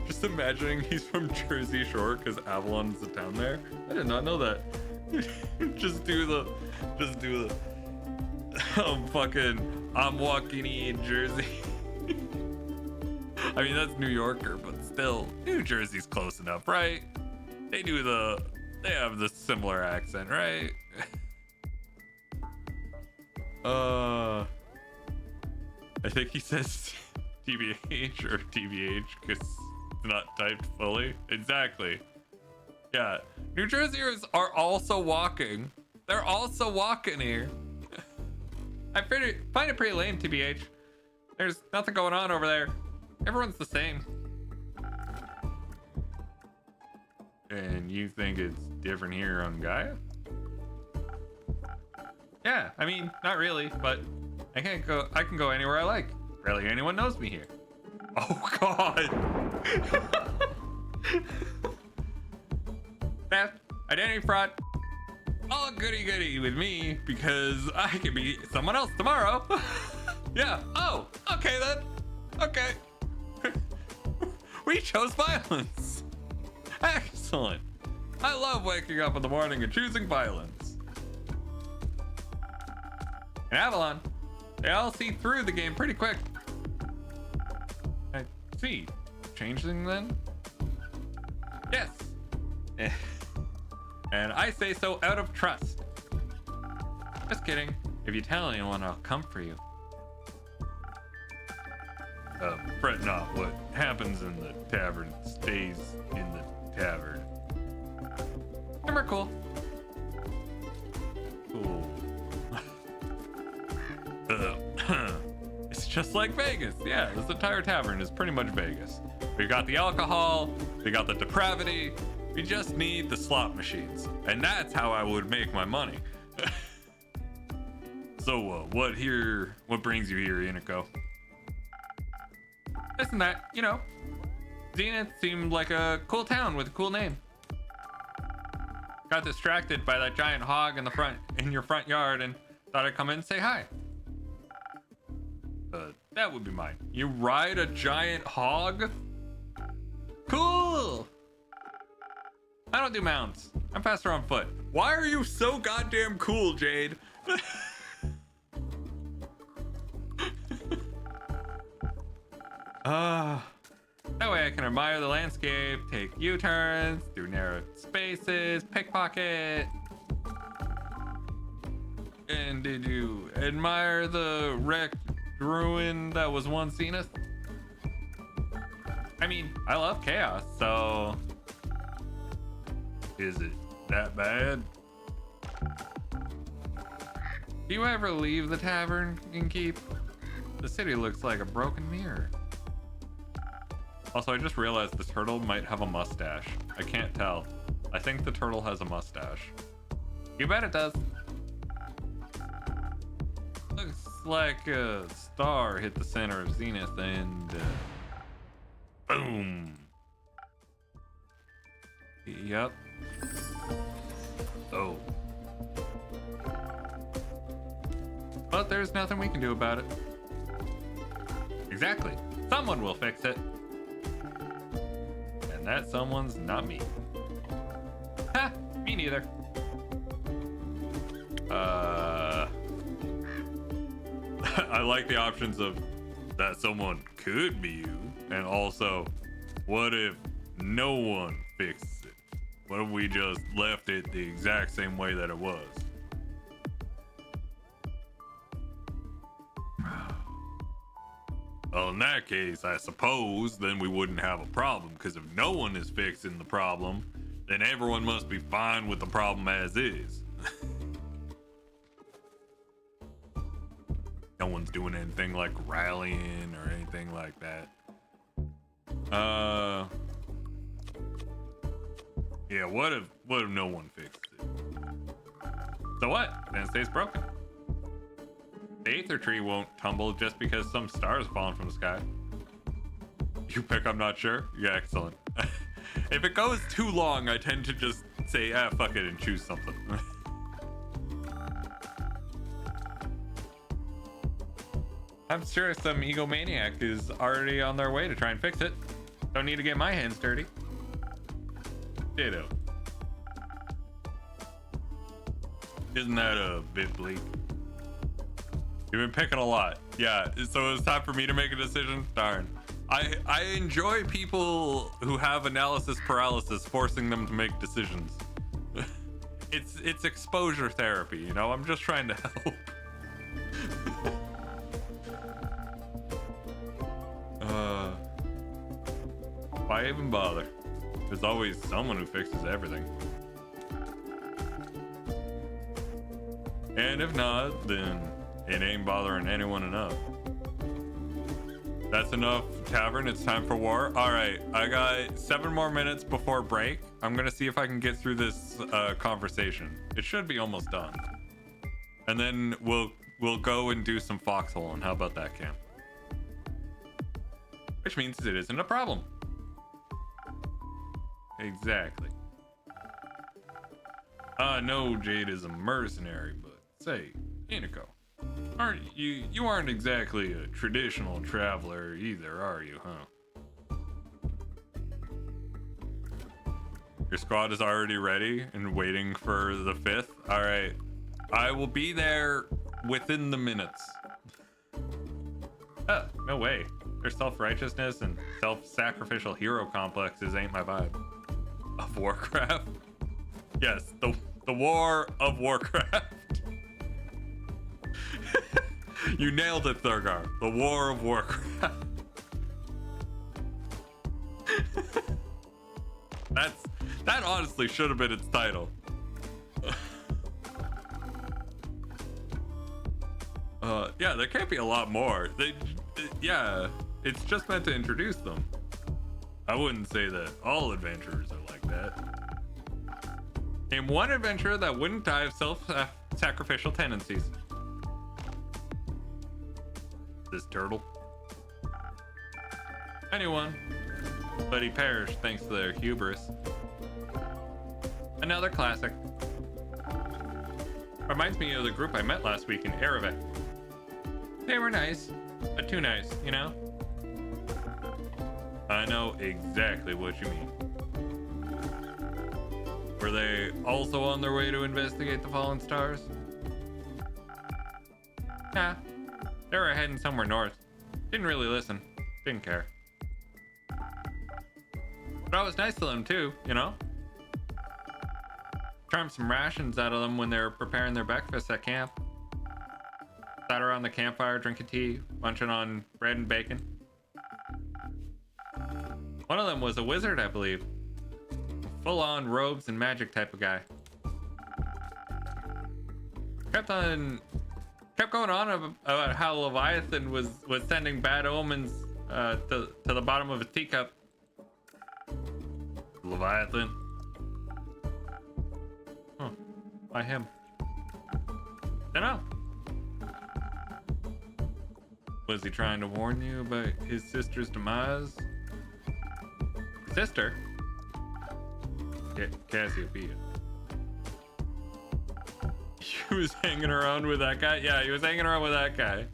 Just imagining he's from Jersey Shore because Avalon's the town there. I did not know that. just do the I'm walking in Jersey. I mean, that's New Yorker, but still, New Jersey's close enough, right? They have the similar accent, right? I think he says TBH or TBH because it's not typed fully. Exactly. Yeah, New Jerseyers are also walking. They're also walking here. I find it pretty lame, TBH. There's nothing going on over there. Everyone's the same. And you think it's different here on Gaia? Yeah, I mean, not really, but I can go anywhere I like. Barely anyone knows me here. Oh God. Theft, identity fraud, all goody with me because I can be someone else tomorrow. Yeah. Oh, okay then. Okay. We chose violence. Excellent. I love waking up in the morning and choosing violence. In Avalon, they all see through the game pretty quick. I see. Changeling then? Yes. And I say so out of trust. Just kidding. If you tell anyone, I'll come for you. Fret not. What happens in the tavern stays in the tavern. Remember, cool. Cool. It's just like Vegas. Yeah, this entire tavern is pretty much Vegas. We got the alcohol, we got the depravity, we just need the slot machines. And that's how I would make my money. So, what brings you here, Iniko? This and that, you know. Zenith seemed like a cool town with a cool name. Got distracted by that giant hog in your front yard and thought I'd come in and say hi. That would be mine. You ride a giant hog? Cool! I don't do mounts. I'm faster on foot. Why are you so goddamn cool, Jade? That way I can admire the landscape, take U-turns, do narrow spaces, pickpocket. And did you admire the wrecked ruin that was once Zenith? I mean, I love chaos, so... Is it that bad? Do you ever leave the tavern and keep? The city looks like a broken mirror. Also, I just realized the turtle might have a mustache. I can't tell. I think the turtle has a mustache. You bet it does. Looks like a star hit the center of Zenith and boom. Yep. Oh. But there's nothing we can do about it. Exactly. Someone will fix it. And that someone's not me. Ha! Me neither. I like the options of that someone could be you, and also, what if no one fixes it? What if we just left it the exact same way that it was? Well, in that case, I suppose then we wouldn't have a problem, because if no one is fixing the problem, then everyone must be fine with the problem as is. No one's doing anything like rallying or anything like that. Yeah, what if no one fixed it? So what? Then it stays broken. The Aether Tree won't tumble just because some stars fallen from the sky. You pick, I'm not sure? Yeah, excellent. If it goes too long, I tend to just say, fuck it and choose something. I'm sure some egomaniac is already on their way to try and fix it. Don't need to get my hands dirty. Ditto. Isn't that a bit bleak? You've been picking a lot. Yeah, so it's time for me to make a decision? Darn. I enjoy people who have analysis paralysis, forcing them to make decisions. It's exposure therapy, you know? I'm just trying to help. Why even bother? There's always someone who fixes everything. And if not, then it ain't bothering anyone enough. That's enough, Tavern. It's time for war. All right, I got 7 more minutes before break. I'm gonna see if I can get through this conversation. It should be almost done. And then we'll go and do some foxhole. And how about that, Cam? Which means it isn't a problem. Exactly. No, Jade is a mercenary, but say, Inico, you aren't exactly a traditional traveler either, are you, huh? Your squad is already ready and waiting for the 5th. All right, I will be there within the minutes. Oh, no way. Their self-righteousness and self-sacrificial hero complexes ain't my vibe. Of Warcraft? Yes, the War of Warcraft. You nailed it, Thurgar. The War of Warcraft. That honestly should have been its title. Yeah, there can't be a lot more. Yeah, it's just meant to introduce them. I wouldn't say that all adventurers are like that. Name one adventurer that wouldn't die of self-sacrificial tendencies. This turtle. Anyone. But he perished thanks to their hubris. Another classic. Reminds me of the group I met last week in Erevet. They were nice, but too nice, you know? I know exactly what you mean. Were they also on their way to investigate the fallen stars? Nah, they were heading somewhere north. Didn't really listen. Didn't care. But I was nice to them too, you know? Charmed some rations out of them when they were preparing their breakfast at camp. Sat around the campfire drinking tea, munching on bread and bacon. One of them was a wizard, I believe. Full-on robes and magic type of guy. Kept going on about how Leviathan was sending bad omens to the bottom of a teacup. Leviathan? Huh. Why him? Dunno. Was he trying to warn you about his sister's demise? Sister? Cassiopeia. He was hanging around with that guy? Yeah, he was hanging around with that guy.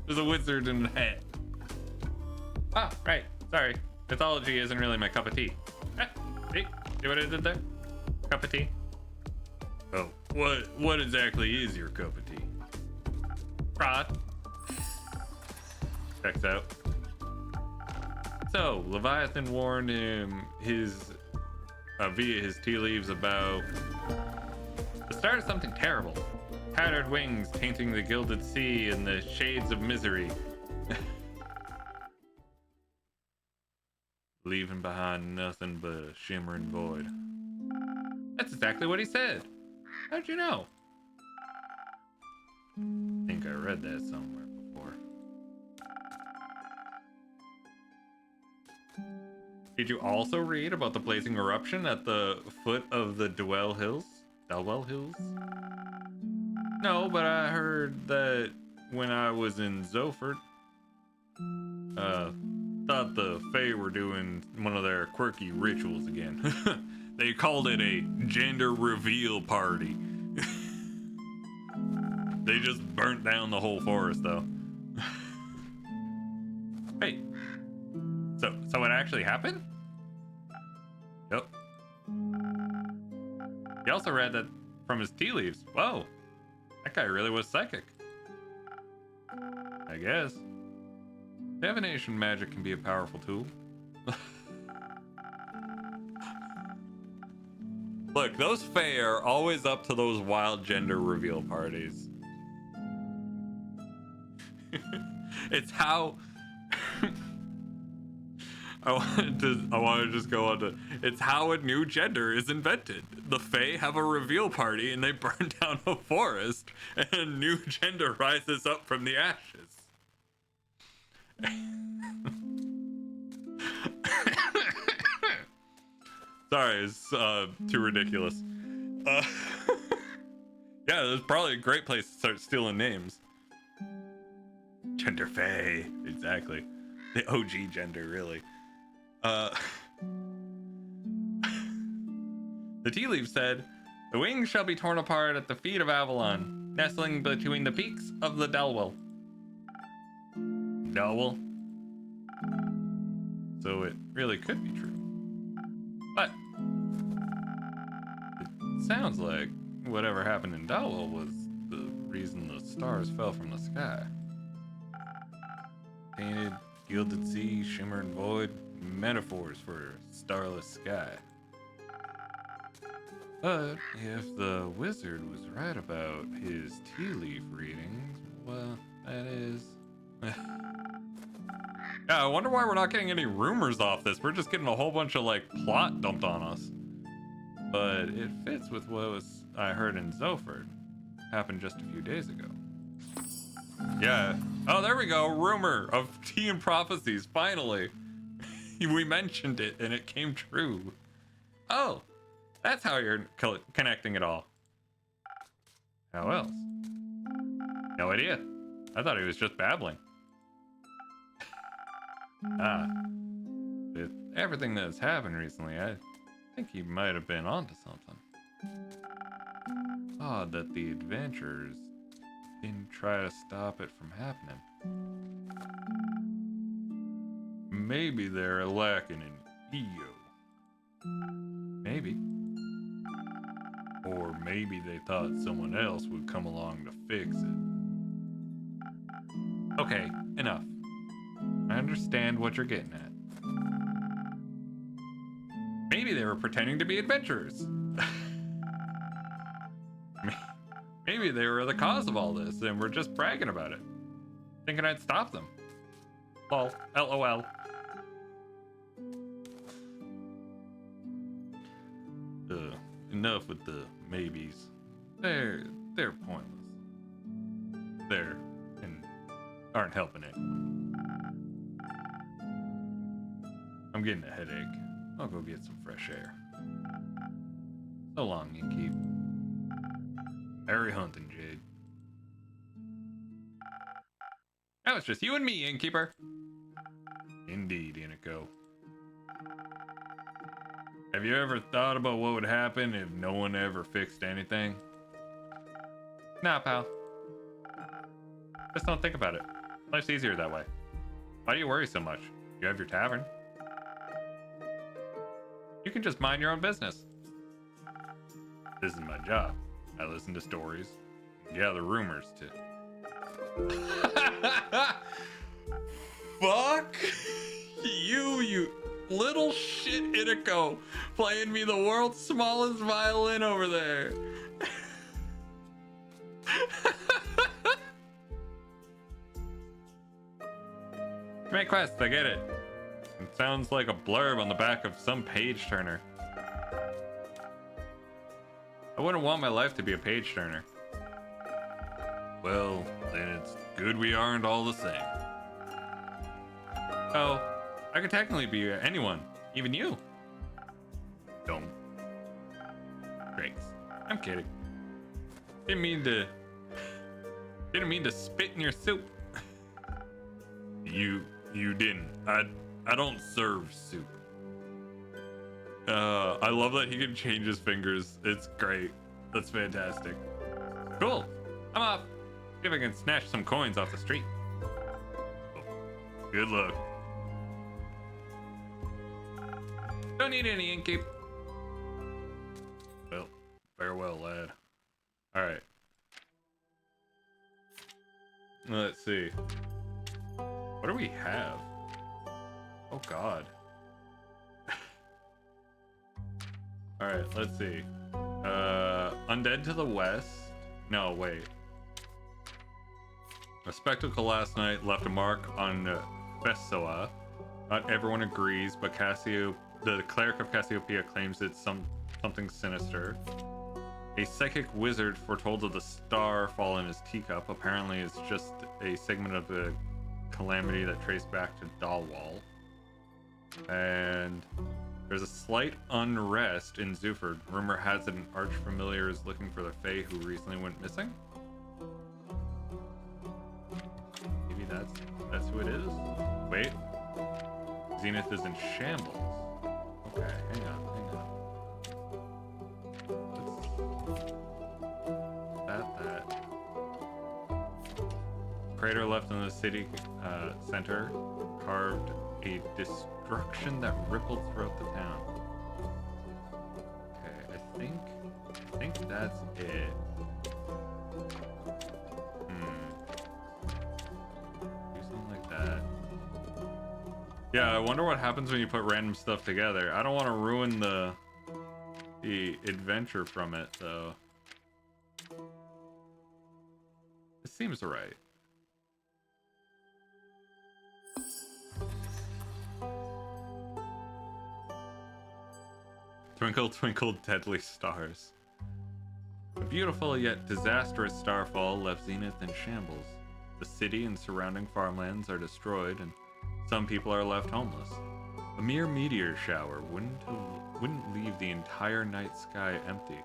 There's a wizard in a hat. Oh, right. Sorry. Mythology isn't really my cup of tea. See what I did there? Cup of tea. Oh, what exactly is your cup of tea? Rod. Checks out. So, Leviathan warned him via his tea leaves about the start of something terrible. Tattered wings tainting the gilded sea and the shades of misery. Leaving behind nothing but a shimmering void. That's exactly what he said. How'd you know? I think I read that somewhere before. Did you also read about the blazing eruption at the foot of the Dwell Hills? Dalwell Hills? No, but I heard that when I was in Zofert, thought the Fae were doing one of their quirky rituals again. They called it a gender reveal party. They just burnt down the whole forest, though. Wait. So it actually happened? Yep. He also read that from his tea leaves. Whoa. That guy really was psychic. I guess. Divination magic can be a powerful tool. Look, those Fae are always up to those wild gender reveal parties. It's how I want to just go on to, it's how a new gender is invented. The Fae have a reveal party and they burn down a forest and a new gender rises up from the ashes. Sorry, it's too ridiculous. Yeah, it's probably a great place to start stealing names. Gender Fae, exactly. The OG gender, really. The tea leaf said, "The wings shall be torn apart at the feet of Avalon, nestling between the peaks of the Delwell." Delwell? So it really could be true. But it sounds like whatever happened in Delwell was the reason the stars fell from the sky. Painted, gilded sea, shimmering void, metaphors for a starless sky. But if the wizard was right about his tea leaf readings, well, that is... Yeah, I wonder why we're not getting any rumors off this. We're just getting a whole bunch of, like, plot dumped on us. But it fits with what I heard in Zoford. Happened just a few days ago. Yeah. Oh, there we go. Rumor of tea and prophecies, finally. We mentioned it, and it came true. Oh, that's how you're connecting it all. How else? No idea. I thought he was just babbling. With everything that's happened recently, I think he might have been onto something. Odd that the adventurers didn't try to stop it from happening. Maybe they're lacking in ego. Maybe. Or maybe they thought someone else would come along to fix it. Okay, enough. I understand what you're getting at. Maybe they were pretending to be adventurers. Maybe they were the cause of all this and were just bragging about it. Thinking I'd stop them. Well, LOL. Enough with the maybes. They're pointless. They're and aren't helping it. I'm getting a headache. I'll go get some fresh air. So long, Innkeep. Merry hunting, Jade. Now it's just you and me, Innkeeper. Indeed, Inico. Have you ever thought about what would happen if no one ever fixed anything? Nah, pal. Just don't think about it. Life's easier that way. Why do you worry so much? You have your tavern. You can just mind your own business. This is my job. I listen to stories and gather rumors too. Fuck you little shit Inico, playing me the world's smallest violin over there. Make quests, I get it. It sounds like a blurb on the back of some page turner. I wouldn't want my life to be a page turner. Well, then it's good we aren't all the same. Oh, I could technically be anyone, even you. Don't. Drakes. I'm kidding. Didn't mean to spit in your soup. You didn't. I don't serve soup. I love that he can change his fingers. It's great. That's fantastic. Cool. I'm off. See if I can snatch some coins off the street. Good luck. Don't need any inkeep. Well, farewell, lad. Alright. Let's see. What do we have? Oh god. Alright, let's see. Undead to the west. No, wait. A spectacle last night left a mark on Fessoa. Not everyone agrees, but the cleric of Cassiopeia claims it's something sinister. A psychic wizard foretold of the star fall in his teacup. Apparently, it's just a segment of the calamity that traced back to Dalwall. And there's a slight unrest in Zuford. Rumor has it an arch-familiar is looking for the Fae who recently went missing. Maybe that's who it is? Wait. Zenith is in shambles. Okay, hang on. That. Crater left in the city center carved a destruction that rippled throughout the town. Okay, I think that's it. Do something like that. Yeah, I wonder what happens when you put random stuff together. I don't want to ruin the adventure from it, though. It seems right. Twinkle, twinkle, deadly stars. A beautiful yet disastrous starfall left Zenith in shambles. The city and surrounding farmlands are destroyed, and some people are left homeless. A mere meteor shower wouldn't leave the entire night sky empty.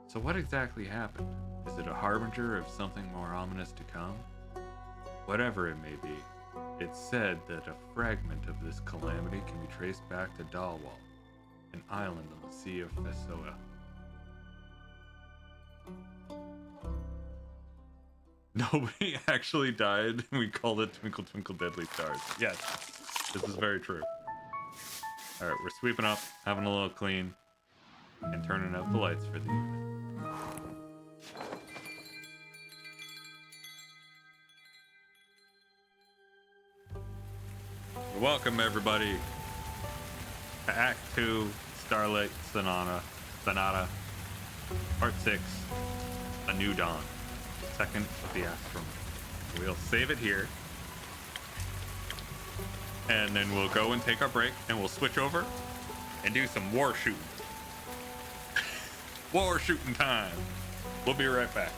So what exactly happened? Is it a harbinger of something more ominous to come? Whatever it may be, it's said that a fragment of this calamity can be traced back to Dalwall, an island on the Sea of Fessoa. Nobody actually died. We called it Twinkle Twinkle Deadly Stars. Yes, this is very true. Alright, we're sweeping up, having a little clean, and turning up the lights for the evening. Welcome everybody to Act 2, Starlight Sonata, Part 6, A New Dawn, second of the Astrum. We'll save it here, and then we'll go and take our break, and we'll switch over and do some war shooting. War shooting time. We'll be right back.